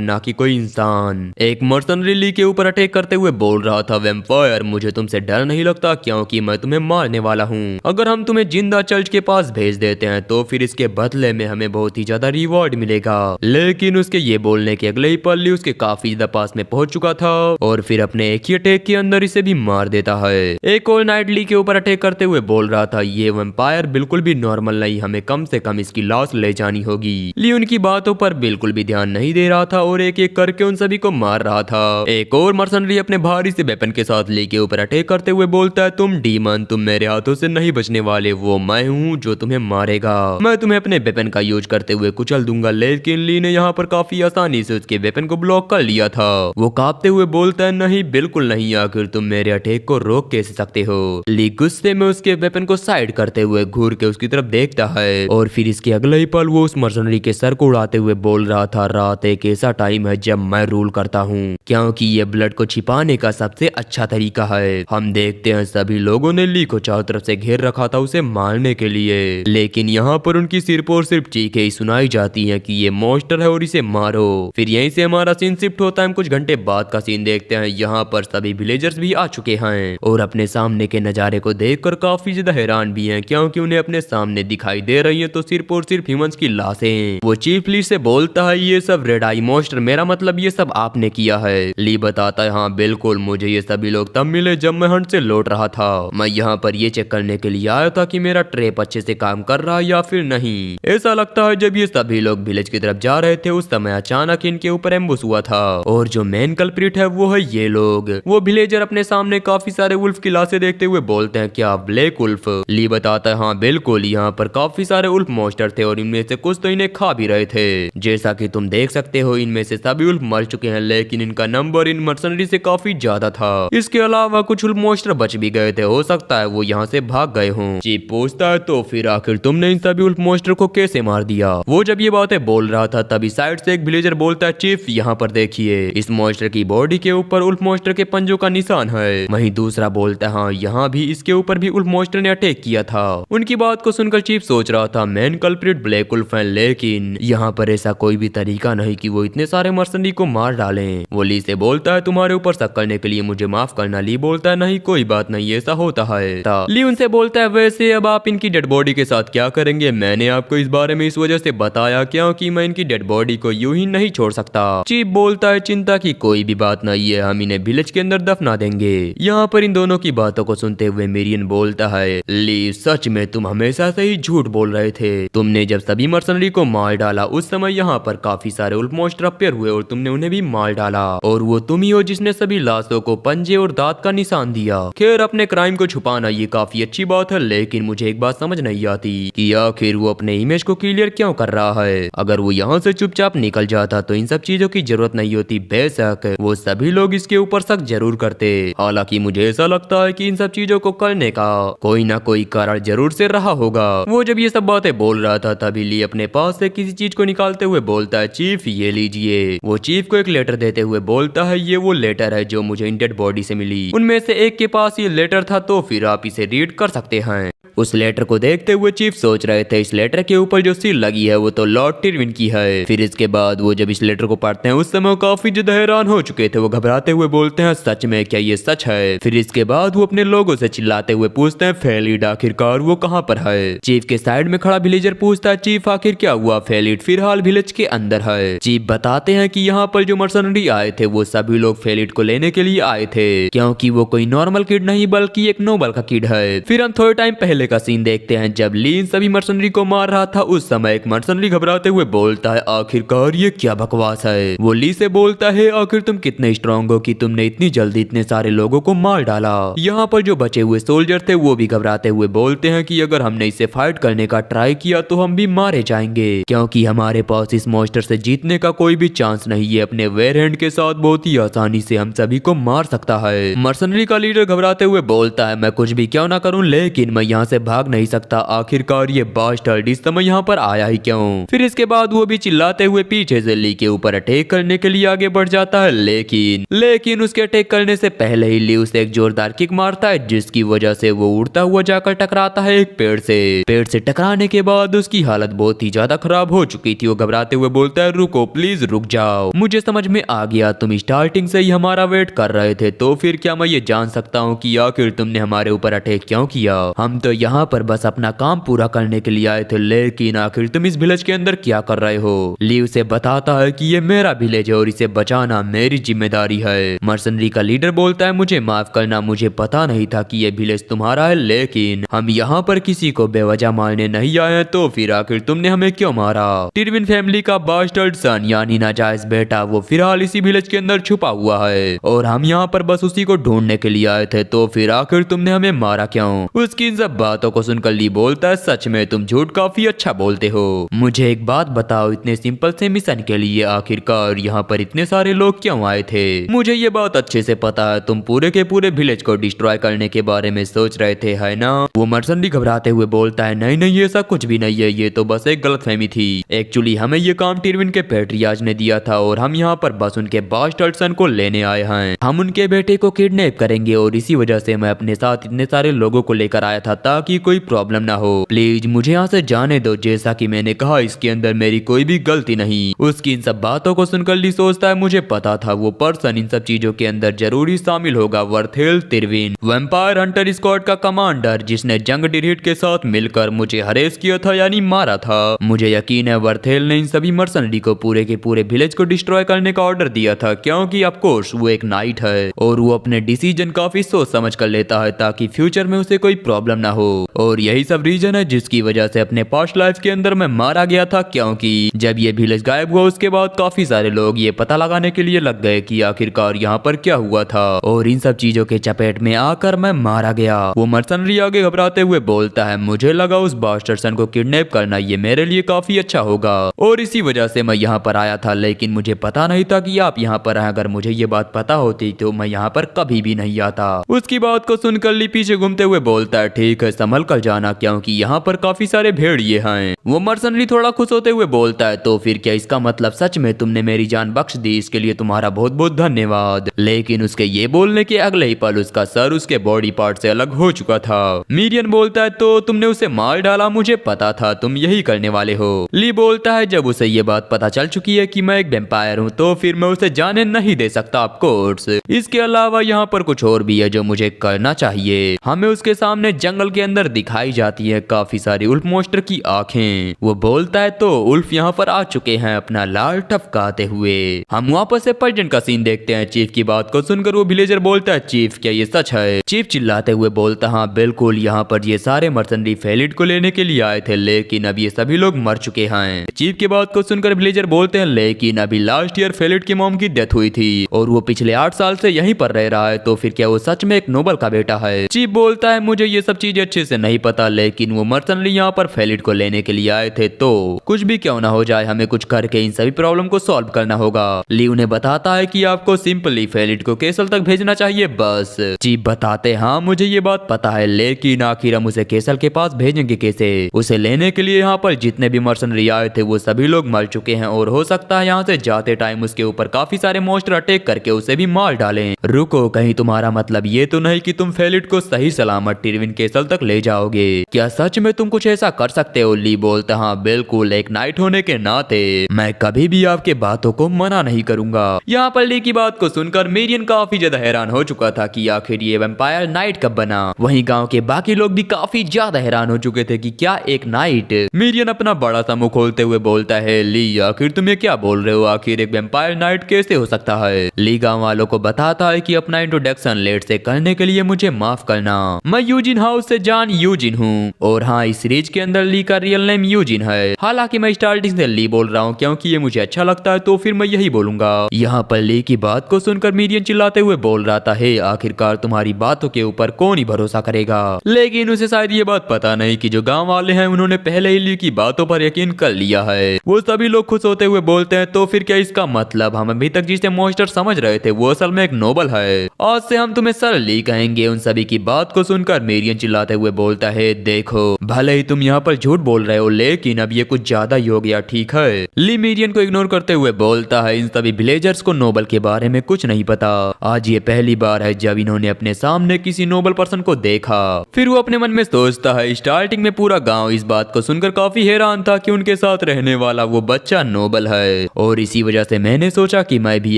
B: ना कि कोई इंसान। एक मर्सनरी ली के ऊपर अटैक करते हुए बोल रहा था वैम्पायर, मुझे तुमसे डर नहीं लगता क्योंकि मैं तुम्हें मारने वाला हूँ। अगर हम तुम्हें जिंदा चर्च के पास भेज देते हैं तो फिर इसके बदले में हमें बहुत ही ज्यादा रिवॉर्ड मिलेगा। लेकिन उसके ये बोलने के अगले ही पल ली उसके काफी ज्यादा पास में पहुंच चुका था और फिर अपने एक ही अटैक के अंदर इसे भी मार देता है। एक और नाइट ली के ऊपर अटैक करते हुए बोल रहा था ये वैम्पायर बिल्कुल भी नॉर्मल नहीं, हमें कम से कम इसकी लाश ले जानी होगी। ली उनकी बातों पर बिल्कुल भी ध्यान नहीं दे रहा था और एक एक करके उन सभी को मार रहा था। एक और मर्सनरी अपने भारी से वेपन के साथ ली के ऊपर अटैक करते हुए बोलता है तुम डीमन, तुम मेरे हाथों से नहीं बचने वाले, वो मैं हूँ जो तुम्हें मारेगा। मैं तुम्हें अपने वेपन का यूज करते हुए कुचल दूंगा। लेकिन ली ने यहाँ पर काफी आसानी से उसके वेपन को ब्लॉक कर लिया था। वो कांपते हुए बोलता है नहीं, बिल्कुल नहीं, आखिर तुम मेरे अटैक को रोक कैसे सकते हो। ली गुस्से में उसके वेपन को साइड करते हुए घूर के उसकी तरफ देखता है और फिर इसके अगले ही पल वो उस मर्सनरी के सर को उड़ाते हुए बोल रहा था रात एक ऐसा टाइम है जब मैं रूल करता हूँ, क्योंकि ये ब्लड को छिपाने का सबसे अच्छा तरीका है। हम देखते हैं सभी लोगों ने ली को चारों तरफ से घेर रखा था उसे मारने के लिए, लेकिन यहाँ पर उनकी सिर्फ और सिर्फ चीखें ही सुनाई जाती हैं कि ये मॉन्स्टर है और इसे मारो। फिर यहीं से हमारा सीन शिफ्ट होता है। हम कुछ घंटे बाद का सीन देखते हैं। यहाँ पर सभी विलेजर्स भी आ चुके हैं और अपने सामने के नजारे को देखकर काफी ज्यादा हैरान भी हैं, क्योंकि उन्हें अपने सामने दिखाई दे रही है तो सिर्फ और सिर्फ ह्यूमंस की लाशें। वो चीफ ली से बोलता है ये सब रेड आई मॉन्स्टर, मेरा मतलब ये सब आपने किया है। ली बताता है हाँ बिल्कुल, मुझे ये सभी लोग तब मिले जब मैं हंट से लौट रहा था। मैं यहाँ पर ये चेक करने के लिए आया था कि मेरा ट्रैप अच्छे से काम कर रहा है या फिर नहीं। ऐसा लगता है जब ये सभी लोग विलेज की तरफ जा रहे थे उस समय अचानक इनके ऊपर एम्बुश हुआ था और जो मेन कल्प्रिट है वो है ये लोग। वो विलेजर अपने सामने काफी सारे उल्फ की लाशें देखते हुए बोलते हैं क्या ब्लैक उल्फ? ली बताता है हाँ बिल्कुल, यहाँ पर काफी सारे उल्फ मॉन्स्टर थे और इनमें से कुछ तो इन्हें खा भी रहे थे। जैसा कि तुम देख सकते हो इनमें से सभी उल्फ मर चुके हैं, लेकिन इनका नंबर इन मर्सनरी से काफी ज्यादा था। इसके अलावा कुछ उल्फ मॉन्स्टर बच भी गए थे, हो सकता है वो यहाँ से भाग गए हों। चीफ पूछता है तो फिर आखिर तुमने इन सभी उल्फ मॉन्स्टर को कैसे मार दिया? वो जब ये बातें बोल रहा था तभी साइड से एक विलेजर बोलता है चीफ यहाँ पर देखिए, इस मॉन्स्टर की बॉडी के ऊपर उल्फ मॉन्स्टर के पंजों का निशान है। वहीं दूसरा बोलता है हाँ यहाँ भी इसके ऊपर भी उल्फ मॉन्स्टर ने अटैक किया था। उनकी बात को सुनकर चीफ सोच रहा था मेन कल्प्रिट ब्लैक उल्फ है, लेकिन यहाँ पर ऐसा कोई भी तरीका नहीं कि वो इतने सारे मर्सनरी को मार डालें। वो ली से बोलता है तुम्हारे ऊपर शक करने के लिए मुझे माफ करना। ली बोलता है नहीं कोई बात नहीं, ऐसा होता है। ली उनसे बोलता है वैसे अब आप इनकी डेड बॉडी के साथ क्या करेंगे? मैंने आपको इस बारे में इस वजह से बताया क्योंकि मैं इनकी डेड बॉडी को यूं ही नहीं छोड़ सकता। चीफ बोलता है चिंता की कोई भी बात नहीं है, हम इन्हें विलेज के अंदर दफना देंगे। यहाँ पर इन दोनों की बातों को सुनते हुए मेरियन बोलता है ली सच में तुम हमेशा से ही झूठ बोल रहे थे। तुमने जब सभी मर्सनरी को मार डाला उस समय यहाँ पर काफी सारे उल्फ मॉन्स्टर अपीयर हुए और तुमने उन्हें भी मार डाला और वो तुम ही हो जिसने सभी लाशों को पंजे और दांत का निशान दिया। खैर अपने क्राइम को छुपाना ये काफी अच्छी बात है, लेकिन मुझे एक बात समझ नहीं आती कि आखिर वो अपने इमेज को क्लियर क्यों कर रहा है। अगर वो यहाँ से चुपचाप निकल जाता तो इन सब चीजों की जरूरत नहीं होती। बेशक वो सभी लोग इसके ऊपर शक जरूर करते, हालांकि मुझे ऐसा लगता है कि इन सब चीजों को करने का कोई ना कोई कारण जरूर से रहा होगा। वो जब ये सब बातें बोल रहा था तभी ली अपने पास से किसी चीज को निकालते हुए बोलता है चीफ ये लीजिए। वो चीफ को एक लेटर देते हुए बोलता है ये वो लेटर है जो मुझे इन डेड बॉडी से मिली। उनमें से एक के पास ये लेटर था तो फिर आप इसे रीड कर सकते हैं। उस लेटर को देखते हुए चीफ सोच रहे थे इस लेटर के ऊपर जो सील लगी है वो तो लॉर्ड टिरविन की है। फिर इसके बाद वो जब इस लेटर को पढ़ते हैं उस समय काफी ज्यादा हैरान हो चुके थे। वो घबराते हुए बोलते हैं सच में क्या ये सच है? फिर इसके बाद वो अपने लोगों से चिल्लाते हुए पूछते हैं फेलिड आखिरकार वो कहाँ पर है? चीफ के साइड में खड़ा विलेजर पूछता है चीफ आखिर क्या हुआ? फेलिड फिलहाल विलेज के अंदर है। चीफ बताते हैं कि यहाँ पर जो मर्सनरी आए थे वो सभी लोग फेलिड को लेने के लिए आए थे, क्योंकि वो कोई नॉर्मल किड नहीं बल्कि एक नोबल का किड है। फिर हम थोड़े टाइम पहले का सीन देखते हैं जब ली इन सभी मर्सनरी को मार रहा था। उस समय एक मर्सनरी घबराते हुए बोलता है आखिरकार ये क्या बकवास है? वो ली से बोलता है आखिर तुम कितने स्ट्रांग हो कि तुमने इतनी जल्दी इतने सारे लोगों को मार डाला। यहाँ पर जो बचे हुए सोल्जर थे वो भी घबराते हुए बोलते हैं कि अगर हमने इसे फाइट करने का ट्राई किया तो हम भी मारे जाएंगे, क्योंकि हमारे पास इस मॉन्स्टर से जीतने का कोई भी चांस चांस नहीं, ये अपने वेयर हैंड के साथ बहुत ही आसानी से हम सभी को मार सकता है। मर्सनरी का लीडर घबराते हुए बोलता है, मैं कुछ भी क्यों ना करूं, लेकिन मैं यहाँ से भाग नहीं सकता। आखिरकार ये बास्टर्ड इस समय यहाँ पर आया ही क्यों? फिर इसके बाद वो भी चिल्लाते हुए पीछे से ली के ऊपर अटैक करने के लिए आगे बढ़ जाता है, लेकिन उसके अटैक करने से पहले ही ली उसे एक जोरदार किक मारता है, जिसकी वजह से वो उड़ता हुआ जाकर टकराता है एक पेड़ से। पेड़ से टकराने के बाद उसकी हालत बहुत ही ज्यादा खराब हो चुकी थी। वो घबराते हुए बोलता है, रुको प्लीज रुक जाओ, मुझे समझ में आ गया तुम स्टार्टिंग से ही हमारा वेट कर रहे थे, तो फिर क्या मैं ये जान सकता हूँ कि आखिर तुमने हमारे ऊपर अटैक क्यों किया? हम तो यहाँ पर बस अपना काम पूरा करने के लिए आए थे, लेकिन आखिर तुम इस विलेज के अंदर क्या कर रहे हो? ली उसे बताता है कि ये मेरा विलेज है और इसे बचाना मेरी जिम्मेदारी है। मर्सनरी का लीडर बोलता है, मुझे माफ करना, मुझे पता नहीं था कि ये विलेज तुम्हारा है, लेकिन हम यहाँ पर किसी को बेवजह मारने नहीं आए हैं, तो फिर आखिर तुमने हमें क्यों मारा? टिरविन फैमिली का बास्टर्ड सन यानी नाजायज बेटा वो फिलहाल इसी विलेज के अंदर छुपा हुआ है और हम यहाँ पर बस उसी को ढूंढने के लिए आए थे, तो फिर आखिर तुमने हमें मारा क्यों? उसकी इन सब बातों को सुनकर ली बोलता है, सच में तुम झूठ काफी अच्छा बोलते हो। मुझे एक बात बताओ, इतने सिंपल से मिशन के लिए आखिरकार यहाँ पर इतने सारे लोग क्यों आए थे? मुझे ये बात अच्छे से पता है, तुम पूरे के पूरे विलेज को डिस्ट्रॉय करने के बारे में सोच रहे थे, है ना? वो मर्सनरी घबराते हुए बोलता है, नहीं नहीं ऐसा कुछ भी नहीं है, ये तो बस एक गलतफहमी थी। एक्चुअली हमें ये काम टिरविन के पैट्रियाज ने दिया था और हम यहाँ पर बस उनके बास्टर्ड सन को लेने आए हैं। हम उनके बेटे को किडनैप करेंगे और इसी वजह से मैं अपने साथ इतने सारे लोगों को लेकर आया था ताकि कोई प्रॉब्लम ना हो। प्लीज मुझे यहाँ से जाने दो, जैसा कि मैंने कहा इसके अंदर मेरी कोई भी गलती नहीं। उसकी इन सब बातों को सुनकर ली सोचता है, मुझे पता था वो पर्सन इन सब चीजों के अंदर जरूरी शामिल होगा, वर्थेल टिरविन, वैम्पायर हंटर स्क्वाड का कमांडर जिसने जंग डिरहिट के साथ मिलकर मुझे हरेस किया था यानी मारा था। मुझे यकीन है वर्थेल ने इन सभी मर्सनरी को पूरे के पूरे विलेज को डिस्ट्रॉय करने का ऑर्डर दिया था, क्योंकि ऑफ कोर्स वो एक नाइट है और वो अपने डिसीजन काफी सोच समझ कर लेता है ताकि फ्यूचर में उसे कोई प्रॉब्लम ना हो। और यही सब रीजन है जिसकी वजह से अपने पास्ट लाइफ के अंदर मैं मारा गया था, क्योंकि जब ये विलेज गायब हुआ उसके बाद काफी सारे लोग ये पता लगाने के लिए लग गए कि आखिरकार यहाँ पर क्या हुआ था और इन सब चीजों के चपेट में आकर मैं मारा गया। वो मर्सनरी आगे घबराते हुए बोलता है, मुझे लगा उस बास्टर्ड सन को किडनैप करना ये मेरे लिए काफी अच्छा होगा और इसी वजह से मैं यहाँ पर आया था, लेकिन मुझे पता नहीं था कि आप यहाँ पर हैं। अगर मुझे ये बात पता होती तो मैं यहाँ पर कभी भी नहीं आता। उसकी बात को सुनकर ली पीछे घूमते हुए बोलता है, ठीक है संभल कर जाना, क्योंकि यहाँ पर काफी सारे भेड़िए हैं। वो मर्सनरी थोड़ा खुश होते हुए बोलता है, तो फिर क्या इसका मतलब सच में तुमने मेरी जान बख्श दी, इसके लिए तुम्हारा बहुत बहुत धन्यवाद। लेकिन उसके ये बोलने के अगले ही पल उसका सर उसके बॉडी पार्ट से अलग हो चुका था। मीरियन बोलता है, तो तुमने उसे मार डाला, मुझे पता था तुम यही करने वाले हो। ली बोलता है, जब उसे ये बात पता चल चुकी है कि मैं एक वैम्पायर हूँ तो फिर मैं उसे जाने नहीं दे सकता ऑफ कोर्स। इसके अलावा यहाँ पर कुछ और भी है जो मुझे करना चाहिए। हमें उसके सामने जंगल के अंदर दिखाई जाती है काफी सारी उल्फ मोस्टर की आंखें। वो बोलता है, तो उल्फ यहाँ पर आ चुके हैं अपना लाल टपकाते हुए। हम वापस से प्रेजेंट का सीन देखते हैं। चीफ की बात को सुनकर वो विलेजर बोलता है, चीफ क्या ये सच है? चीफ चिल्लाते हुए बोलता, हाँ बिल्कुल, यहाँ पर ये सारे मर्सनरी फेलिड को लेने के लिए आए थे, लेकिन अब ये सभी लोग मर चुके हैं। चीफ की बात को सुनकर विलेजर बोलते हैं, लेकिन अभी लास्ट ईयर फेलिड की मॉम की डेथ हुई थी और वो पिछले 8 साल से यहीं पर रह रहा है, तो फिर क्या वो सच में एक नोबल का बेटा है? चीफ बोलता है, मुझे ये सब चीजें अच्छे से नहीं पता, लेकिन वो मर्सनरी यहाँ पर फेलिड को लेने के लिए आए थे, तो कुछ भी क्यों ना हो जाए हमें कुछ करके इन सभी प्रॉब्लम को सॉल्व करना होगा। ली उन्हें बताता है कि आपको सिंपली फेलिड को केसल तक भेजना चाहिए बस। चीफ बताते, हाँ मुझे ये बात पता है, लेकिन आखिर हम उसे केसल के पास भेजेंगे कैसे? उसे लेने के लिए यहाँ पर जितने भी मर्सनरी आए थे वो सभी लोग मर चुके हैं और हो सकता है यहाँ से जाते टाइम उसके ऊपर काफी सारे मॉन्स्टर अटैक करके उसे भी मार डालें। रुको, कहीं तुम्हारा मतलब ये तो नहीं कि तुम फेलिड को सही सलामत टिरविन केसल तक ले जाओगे? क्या सच में तुम कुछ ऐसा कर सकते हो? ली बोलता, हाँ बिल्कुल, एक नाइट होने के नाते मैं कभी भी आपके बातों को मना नहीं करूंगा। यहाँ पर ली की बात को सुनकर मेरियन काफी ज्यादा हैरान हो चुका था कि आखिर ये वैम्पायर नाइट कब बना। वहीं गांव के बाकी लोग भी काफी ज्यादा हैरान हो चुके थे कि क्या एक नाइट। मेरियन अपना बड़ा सा मुंह खोलते हुए बोलता है, ली आखिर तुम ये क्या बोल रहे हो? आखिर एक वैम्पायर नाइट कैसे हो सकता है? ली गांव वालों को बताता है कि अपना इंट्रोडक्शन लेट से करने के लिए मुझे माफ करना। मैं यूजिन हाउस से जॉन यूजिन हूँ और हाँ इस सीरीज के अंदर ली का रियल नेम यूजिन है। हालांकि मैं स्टार्टिंग से ली बोल रहा हूँ क्योंकि ये मुझे अच्छा लगता है, तो फिर मैं यही बोलूंगा। यहाँ पर ली की बात को सुनकर मीरियन चिल्लाते हुए बोल रहा था, हे आखिरकार तुम्हारी बातों के ऊपर कौन ही भरोसा करेगा? लेकिन उसे शायद ये बात पता नहीं कि जो गांव वाले हैं उन्होंने पहले ही ली की बातों पर यकीन कर लिया है। वो सभी लोग खुश होते हुए बोलते हैं, तो
A: फिर क्या इसका मतलब हम अभी तक जिसे मॉन्स्टर समझ रहे थे वो असल में एक नोबल है। आज से हम तुम्हें सर ली कहेंगे। उन सभी की बात को सुनकर मेरियन चिल्लाते हुए बोलता है, देखो भले ही तुम यहाँ पर झूठ बोल रहे हो लेकिन अब ये कुछ ज्यादा ही हो गया, ठीक है। ली मेरियन को इग्नोर करते हुए बोलता है, इन सभी विलेजर्स को नोबल के बारे में कुछ नहीं पता। आज ये पहली बार है जब इन्होंने अपने सामने किसी नोबल पर्सन को देखा। फिर वो अपने मन में सोचता है, स्टार्टिंग में पूरा गांव इस बात को सुनकर काफी हैरान था कि उनके साथ रहने वाला वो बच्चा नोबल है और इसी वजह से मैंने सोचा कि मैं भी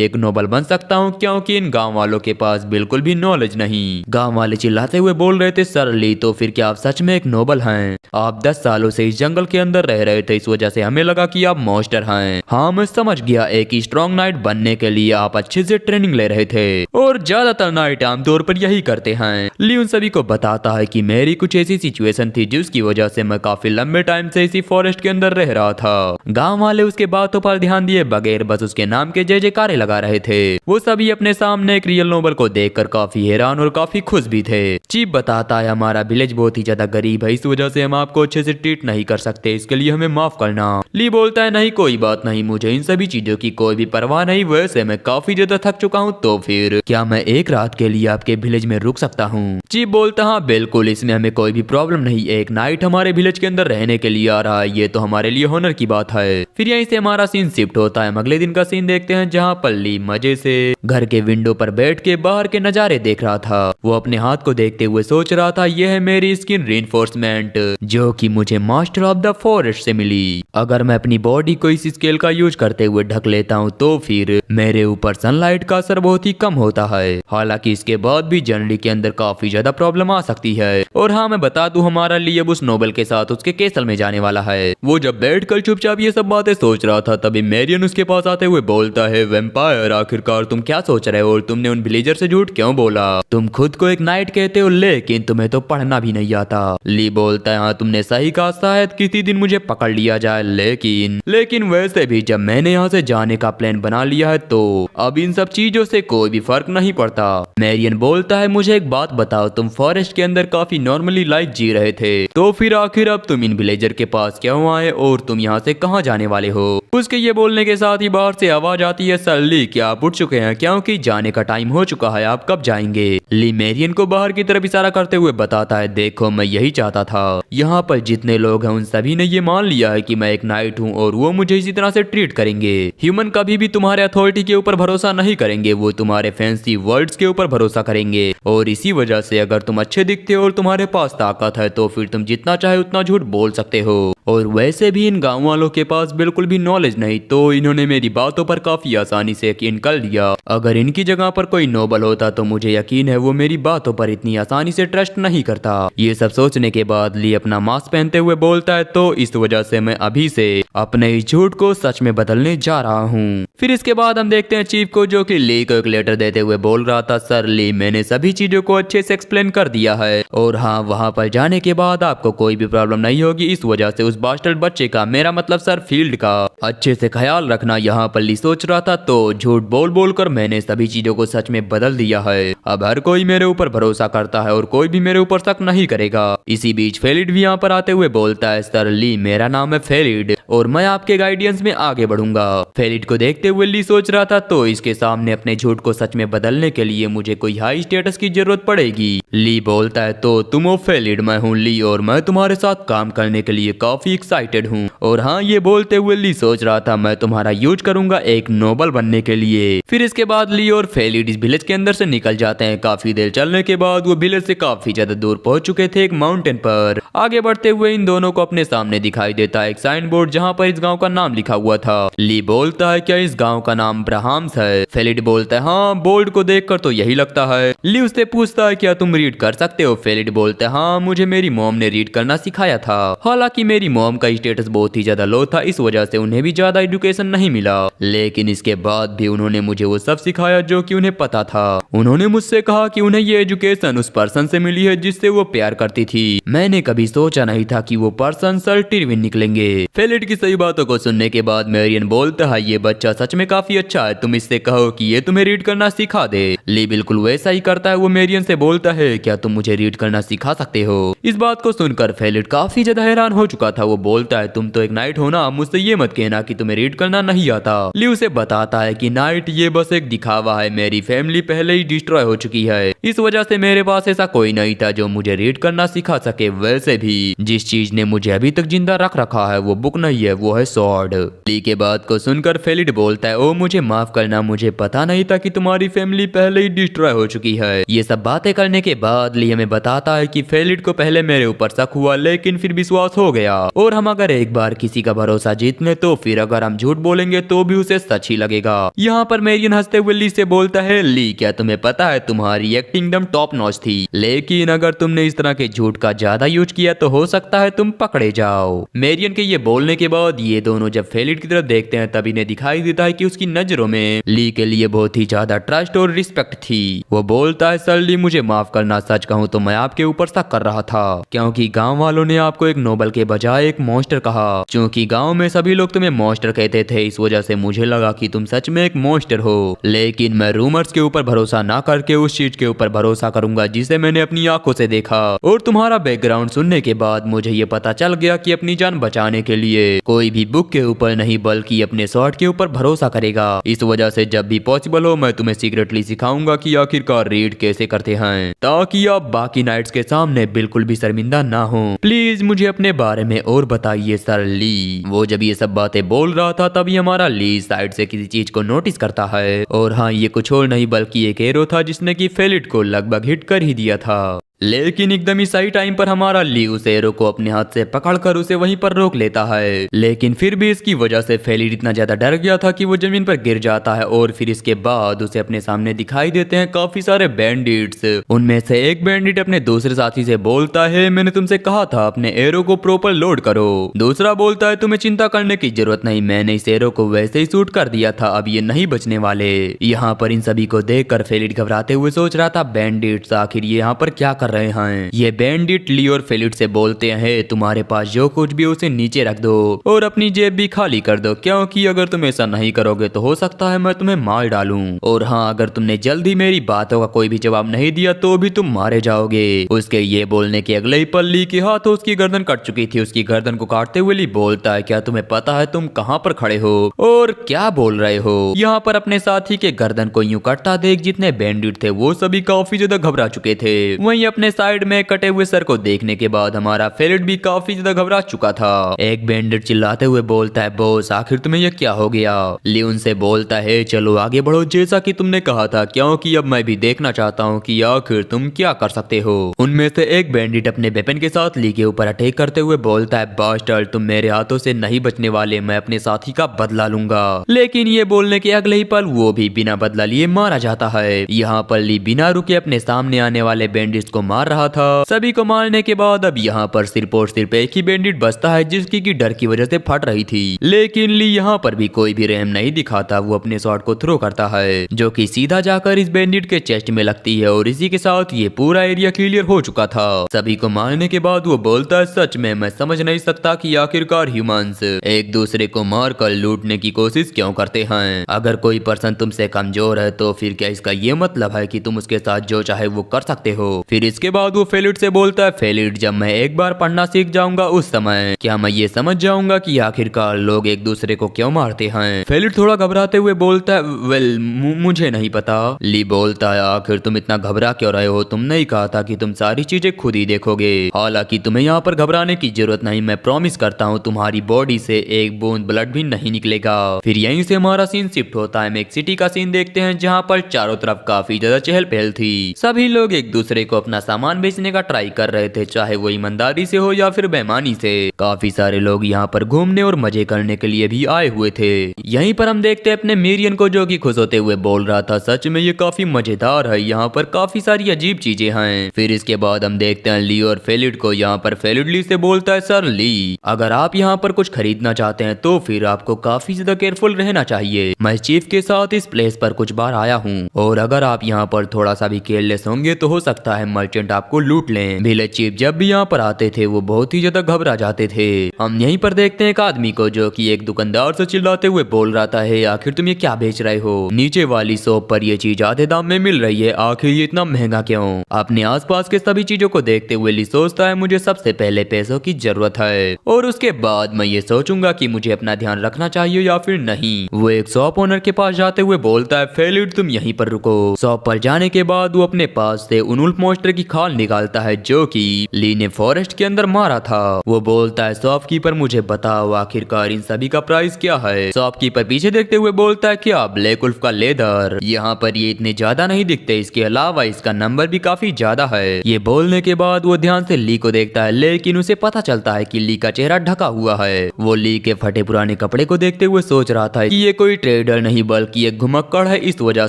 A: एक नोबल बन सकता हूँ क्योंकि इन गांव वालों के पास बिल्कुल भी नॉलेज नहीं। गांव वाले चिल्लाते हुए बोल रहे थे, सर ली तो फिर क्या आप सच में एक नोबल हैं? आप 10 सालों से इस जंगल के अंदर रह रहे थे, इस वजह से हमें लगा कि आप मॉन्स्टर हैं। हाँ मैं समझ गया, एक स्ट्रॉन्ग नाइट बनने के लिए आप अच्छे से ट्रेनिंग ले रहे थे और ज्यादातर नाइट आमतौर पर यही करते हैं। ली उन सभी को बताता है कि मेरी कुछ ऐसी सिचुएशन थी जिसकी वजह से मैं काफी लंबे टाइम से इसी फॉरेस्ट के अंदर रह रहा था। गांव वाले उसके बातों पर ध्यान दिए बगैर बस उसके नाम के जय जयकारे लगा रहे थे। वो सभी अपने सामने एक रियल नोबल को देखकर काफी हैरान और काफी खुश भी थे। चीफ बताता है, हमारा विलेज बहुत ही ज्यादा गरीब है, इस वजह से हम आपको अच्छे से ट्रीट नहीं कर सकते, इसके लिए हमें माफ करना। ली बोलता है, नहीं कोई बात नहीं, मुझे इन सभी चीजों की कोई भी परवाह नहीं, वैसे मैं काफी ज्यादा थक चुका हूँ, तो फिर क्या मैं एक रात के लिए आपके विलेज में रुक सकता हूँ? चीफ बोलता, हाँ बिल्कुल, इसमें हमें कोई भी प्रॉब्लम नहीं, एक नाइट हमारे विलेज के अंदर रहने के लिए आ रहा है, ये तो हमारे लिए ऑनर की बात है। फिर यहीं से हमारा सीन शिफ्ट होता है। हम अगले दिन का सीन देखते हैं जहाँ पर ली मजे से घर के विंडो पर बैठ के बाहर के नजारे देख रहा था। वो अपने हाथ को देखते हुए सोच रहा था, यह है मेरी स्किन रीइंफोर्समेंट जो कि मुझे मास्टर ऑफ द फॉरेस्ट से मिली। अगर मैं अपनी बॉडी को इस स्केल का यूज करते हुए ढक लेता हूँ तो फिर मेरे ऊपर सनलाइट का असर बहुत ही कम होता है। हालांकि इसके बाद भी जनरली के अंदर काफी ज्यादा प्रॉब्लम आ सकती है। और हाँ मैं बता दूं, हमारा ली अब उस नोबल के साथ उसके केसल में जाने वाला है। वो जब बैठकर चुपचाप ये सब बातें सोच रहा था तभी मेरियन उसके पास आते हुए बोलता है, वेम्पायर आखिरकार तुम क्या सोच रहे हो और तुमने उन विलेजर से झूठ क्यों बोला? तुम खुद को एक नाइट कहते हो लेकिन तुम्हें तो पढ़ना भी नहीं आता। ली बोलता है, हाँ तुमने सही कहा, शायद किसी दिन मुझे पकड़ लिया जाए, लेकिन वैसे भी जब मैंने यहाँ से जाने का प्लान बना लिया है तो अब इन सब चीजों से कोई भी फर्क नहीं पड़ता। मेरियन बोलता है, मुझे एक बात बताओ, तुम फॉरेस्ट के अंदर काफी नॉर्मली लाइफ जी रहे थे, तो फिर आखिर अब तुम इन विलेजर के पास क्यों आए और तुम यहाँ से कहाँ जाने वाले हो? उसके ये बोलने के साथ ही बाहर से आवाज आती है, सर ली क्या आप उठ चुके हैं? क्योंकि जाने का टाइम हो चुका है, आप कब जाएंगे? ली मेरियन को बाहर की तरफ इशारा करते हुए बताता है, देखो मैं यही चाहता था, यहाँ पर जितने लोग हैं उन सभी ने ये मान लिया है कि मैं एक नाइट हूँ और वो मुझे इसी तरह से ट्रीट करेंगे। ह्यूमन कभी भी तुम्हारे अथॉरिटी के ऊपर भरोसा नहीं करेंगे, वो तुम्हारे फैंसी वर्ड्स के ऊपर भरोसा करेंगे और इसी वजह से अगर तुम अच्छे दिखते हो और तुम्हारे पास ताकत है तो फिर तुम जितना चाहे उतना झूठ बोल सकते हो। और वैसे भी इन गाँव वालों के पास बिल्कुल भी नॉलेज नहीं, तो इन्होंने मेरी बातों पर काफी आसानी से यकीन कर लिया। अगर इनकी जगह पर कोई नोबल होता तो मुझे यकीन है वो मेरी बातों पर इतनी आसानी से ट्रस्ट नहीं करता। ये सब सोचने के बाद ली अपना मास्क पहनते हुए बोलता है, तो इस वजह से मैं अभी से अपने इस झूठ को सच में बदलने जा रहा हूँ। फिर इसके बाद हम देखते हैं चीफ को, जो कि ली को एक लेटर देते हुए बोल रहा था, सर ली मैंने सभी चीजों को अच्छे से एक्सप्लेन कर दिया है और हाँ वहाँ पर जाने के बाद आपको कोई भी प्रॉब्लम नहीं होगी, इस वजह से उस बास्टर्ड बच्चे का, मेरा मतलब सर फील्ड का, अच्छे से ख्याल रखना। यहाँ पर ली सोच रहा था, तो झूठ बोल बोल कर मैंने सभी चीजों को सच में बदल दिया है। अब हर कोई मेरे ऊपर भरोसा करता है और कोई भी मेरे ऊपर शक नहीं करेगा। इसी बीच फेलिड भी यहाँ पर आते हुए बोलता है, सर ली मेरा नाम है फेलिड और मैं आपके गाइडेंस में आगे बढ़ूंगा। फेलिड को देखते हुए ली सोच रहा था, तो इसके सामने अपने झूठ को सच में बदलने के लिए मुझे कोई हाई स्टेटस की जरूरत पड़ेगी। ली बोलता है, तो तुम हो फेलिड, मैं हूँ ली और मैं तुम्हारे साथ काम करने के लिए काफी एक्साइटेड हूँ। और हाँ ये बोलते हुए ली सोच रहा था, मैं तुम्हारा यूज करूंगा एक नोबल बनने के लिए। फिर इसके बाद ली और फेलिड इस विलेज के अंदर से निकल जाते हैं। काफी देर चलने के बाद वो विलेज से काफी ज्यादा दूर पहुंच चुके थे एक माउंटेन पर। आगे बढ़ते हुए इन दोनों को अपने सामने दिखाई देता है एक साइन बोर्ड जहाँ पर इस गाँव का नाम लिखा हुआ था। ली बोलता है, क्या इस गाँव का नाम ब्राह्म्स है? फेलिड बोलता है, हाँ बोर्ड को देखकर तो यही लगता है। ली उससे पूछता है, क्या तुम रीड कर सकते हो? फेलिड बोलता है, हाँ मुझे मेरी मॉम ने रीड करना सिखाया था। हालांकि मेरी मॉम का स्टेटस बहुत ही ज्यादा लो था, इस वजह से उन्हें भी ज्यादा एजुकेशन नहीं मिला, लेकिन इसके बाद भी उन्होंने मुझे वो सब सिखाया जो कि उन्हें पता था। उन्होंने मुझसे कहा कि उन्हें ये एजुकेशन उस पर्सन से मिली है जिससे वो प्यार करती थी। मैंने कभी सोचा नहीं था कि वो पर्सन सर टिरविन निकलेंगे। फेलिड की सही बातों को सुनने के बाद मेरियन बोलता है, ये बच्चा सच में काफी अच्छा है, तुम इससे कहो कि ये तुम्हें रीड करना सिखा दे। ली बिल्कुल वैसा ही करता है। वो मेरियन से बोलता है, क्या तुम मुझे रीड करना सिखा सकते हो? इस बात को सुनकर फेलिड काफी ज्यादा हैरान हो चुका था। वो बोलता है, तुम तो एक नाइट हो ना, मुझसे ये मत कहना कि तुम्हें रीड करना
B: करना नहीं आता। ली उसे बताता है कि नाइट ये बस एक दिखावा है, मेरी फैमिली पहले ही डिस्ट्रॉय हो चुकी है, इस वजह से मेरे पास ऐसा कोई नहीं था जो मुझे रीड करना सिखा सके। वैसे भी जिस चीज ने मुझे अभी तक जिंदा रख रखा है वो बुक नहीं है, वो है स्वॉर्ड। ली के बात को सुनकर फेलिड बोलता है, ओ मुझे माफ करना, मुझे पता नहीं था कि तुम्हारी फैमिली पहले ही डिस्ट्रॉय हो चुकी है। ये सब बातें करने के बाद ली हमें बताता है कि फेलिड को पहले मेरे ऊपर शक हुआ लेकिन फिर विश्वास हो गया, और हम अगर एक बार किसी का भरोसा जीत ले तो फिर अगर हम झूठ बोलेंगे तो भी उसे सच ही लगेगा। यहाँ पर मेरियन हंसते हुए ली से बोलता है, ली क्या तुम्हें पता है तुम्हारी एक्टिंग एकदम टॉप नॉच थी, लेकिन अगर तुमने इस तरह के झूठ का ज्यादा यूज किया तो हो सकता है तुम पकड़े जाओ। मेरियन के ये बोलने के बाद ये दोनों जब फेलिड की तरफ देखते हैं तब इन्हें दिखाई देता है कि उसकी नजरों में ली के लिए बहुत ही ज्यादा ट्रस्ट और रिस्पेक्ट थी। वो बोलता है, सर ली मुझे माफ करना, सच कहूँ तो मैं आपके ऊपर शक कर रहा था क्योंकि गांव वालों ने आपको एक नोबल के बजाय एक मॉन्स्टर कहा। क्योंकि गांव में सभी लोग तुम्हें मॉन्स्टर कहते थे, इस वजह से मुझे लगा कि तुम सच में एक मॉन्स्टर हो, लेकिन मैं रूमर्स के ऊपर भरोसा ना करके उस चीज के ऊपर भरोसा करूंगा जिसे मैंने अपनी आंखों से देखा। और तुम्हारा बैकग्राउंड सुनने के बाद मुझे ये पता चल गया कि अपनी जान बचाने के लिए कोई भी बुक के ऊपर नहीं बल्कि अपने स्वॉर्ड के ऊपर भरोसा करेगा। इस वजह से जब भी पॉसिबल हो मैं तुम्हें सीक्रेटली सिखाऊंगा कि आखिरकार रीड कैसे करते हैं, ताकि आप बाकी नाइट्स के सामने बिल्कुल भी शर्मिंदा ना हो। प्लीज मुझे अपने बारे में और बताइए सर ली। वो जब ये सब बातें बोल रहा था तभी हमारा ली साइड से किसी चीज को नोटिस करता है, और हाँ ये कुछ और नहीं बल्कि एक एरो था जिसने कि फेलिड को लगभग हिट कर ही दिया था। लेकिन एकदम ही सही टाइम पर हमारा ली उस एरो को अपने हाथ से पकड़कर उसे वहीं पर रोक लेता है, लेकिन फिर भी इसकी वजह से फेलिड इतना ज्यादा डर गया था कि वो जमीन पर गिर जाता है। और फिर इसके बाद उसे अपने सामने दिखाई देते हैं काफी सारे बैंडिट्स। उनमें से एक बैंडिट अपने दूसरे साथी से बोलता है, मैंने तुमसे कहा था अपने एरो को प्रॉपर लोड करो। दूसरा बोलता है, तुम्हें चिंता करने की जरूरत नहीं, मैंने इस एरो को वैसे ही शूट कर दिया था, अब ये नहीं बचने वाले। यहाँ पर इन सभी को देखकर फेलिड घबराते हुए सोच रहा था, बैंडिट्स आखिर ये यहाँ पर क्या कर रहे हैं। ये बैंडिट ली और फेलिड से बोलते हैं, तुम्हारे पास जो कुछ भी उसे नीचे रख दो और अपनी जेब भी खाली कर दो, क्योंकि अगर तुम ऐसा नहीं करोगे तो हो सकता है मैं तुम्हें मार डालूं। और हाँ, अगर तुमने जल्दी मेरी बातों का कोई भी जवाब नहीं दिया तो भी तुम मारे जाओगे। उसके ये बोलने के अगले ही पल ली के हाथों उसकी गर्दन कट चुकी थी। उसकी गर्दन को काटते हुए ली बोलता है, क्या तुम्हें पता है तुम कहाँ पर खड़े हो और क्या बोल रहे हो। यहाँ पर अपने साथी के गर्दन को यूं कटता देख जितने बैंडिट थे वो सभी काफी ज्यादा घबरा चुके थे। वहीं अपने साइड में कटे हुए सर को देखने के बाद हमारा फेलिड भी काफी ज्यादा घबरा चुका था। एक बैंडिट चिल्लाते हुए बोलता है, बॉस आखिर तुम्हें यह क्या हो गया। ली उनसे बोलता है, चलो आगे बढ़ो जैसा कि तुमने कहा था, क्योंकि अब मैं भी देखना चाहता हूँ कि आखिर तुम क्या कर सकते हो। उनमें से एक बैंडिट अपने वेपन के साथ ली के ऊपर अटैक करते हुए बोलता है, बास्टर्ड तुम मेरे हाथों से नहीं बचने वाले, मैं अपने साथी का बदला लूंगा। लेकिन ये बोलने के अगले ही पल वो भी बिना बदला लिए मारा जाता है। यहाँ पर ली बिना रुके अपने सामने आने वाले बैंडिट्स को मार रहा था। सभी को मारने के बाद अब यहाँ पर सिर्फ और सिर्फ एक ही बैंडिट बचता है जिसकी की डर की वजह से फट रही थी। लेकिन ली यहाँ पर भी कोई भी रहम नहीं दिखाता। वो अपने शॉट को थ्रो करता है जो कि सीधा जाकर इस बैंडिट के चेस्ट में लगती है, और इसी के साथ ये पूरा एरिया क्लियर हो चुका था। सभी को मारने के बाद वो बोलता है, सच में मैं समझ नहीं सकता कि आखिरकार ह्यूमंस एक दूसरे को मार कर लूटने की कोशिश क्यों करते हैं। अगर कोई पर्सन तुमसे कमजोर है तो फिर क्या इसका ये मतलब है कि तुम उसके साथ जो चाहे वो कर सकते हो। फिर इसके बाद वो फेलिड से बोलता है, फेलिड जब मैं एक बार पढ़ना सीख जाऊंगा उस समय क्या मैं ये समझ जाऊंगा कि आखिरकार लोग एक दूसरे को क्यों मारते हैं। फेलिड थोड़ा घबराते हुए बोलता है, वेल मुझे नहीं पता। ली बोलता है, आखिर तुम इतना घबरा क्यों रहे हो, तुमने ही कहा था कि तुम सारी चीजें खुद ही देखोगे। हालांकि तुम्हें यहाँ पर घबराने की जरूरत नहीं, मैं प्रॉमिस करता हूँ तुम्हारी बॉडी से एक बूंद ब्लड भी नहीं निकलेगा। फिर यहीं से हमारा सीन शिफ्ट होता है। हम एक सिटी का सीन देखते हैं जहाँ पर चारों तरफ काफी ज्यादा चहल पहल थी। सभी लोग एक दूसरे को अपना सामान बेचने का ट्राई कर रहे थे, चाहे वो ईमानदारी से हो या फिर बेईमानी से। काफी सारे लोग यहाँ पर घूमने और मजे करने के लिए भी आए हुए थे। यहीं पर हम देखते हैं अपने मेरियन को जो कि खुश होते हुए बोल रहा था, सच में ये काफी मजेदार है, यहाँ पर काफी सारी अजीब चीजें हैं। फिर इसके बाद हम देखते हैं ली और फेलिड को। यहाँ पर फेलिड ली से बोलता है, सर ली अगर आप यहाँ पर कुछ खरीदना चाहते हैं तो फिर आपको काफी ज्यादा केयरफुल रहना चाहिए। मैं चीफ के साथ इस प्लेस पर कुछ बार आया हूँ और अगर आप यहाँ पर थोड़ा सा भी केयरलेस होंगे तो हो सकता है मैं मर्चेंट आपको लूट लें। विलेज चीफ जब भी यहाँ पर आते थे वो बहुत ही ज्यादा घबरा जाते थे। हम यहीं पर देखते हैं एक आदमी को जो कि एक दुकानदार से चिल्लाते हुए बोल रहा है, आखिर तुम ये क्या बेच रहे हो? नीचे वाली शॉप पर ये चीज आधे दाम में मिल रही है, आखिर ये इतना महंगा क्यों? अपने आसपास के सभी चीजों को देखते हुए ली सोचता है मुझे सबसे पहले पैसों की जरूरत है और उसके बाद मैं ये सोचूंगा कि मुझे अपना ध्यान रखना चाहिए या फिर नहीं। वो एक शॉप ओनर के पास जाते हुए बोलता है, फेलिड तुम यहीं पर रुको। शॉप पर जाने के बाद वो अपने पास से उन उल्फ मॉन्स्टर की खाल निकालता है जो कि ली ने फॉरेस्ट के अंदर मारा था। वो बोलता है, शॉपकीपर मुझे बताओ आखिरकार इन सभी का प्राइस क्या है? शॉपकीपर पीछे देखते हुए बोलता है, क्या ब्लैक उल्फ का लेदर? यहाँ पर ये इतने ज्यादा नहीं दिखते, इसके अलावा इसका नंबर भी काफी ज्यादा है। ये बोलने के बाद वो ध्यान से ली को देखता है, लेकिन उसे पता चलता है कि ली का चेहरा ढका हुआ है। वो ली के फटे पुराने कपड़े को देखते हुए सोच रहा था कि ये कोई ट्रेडर नहीं बल्कि एक घुमक्कड़ है, इस वजह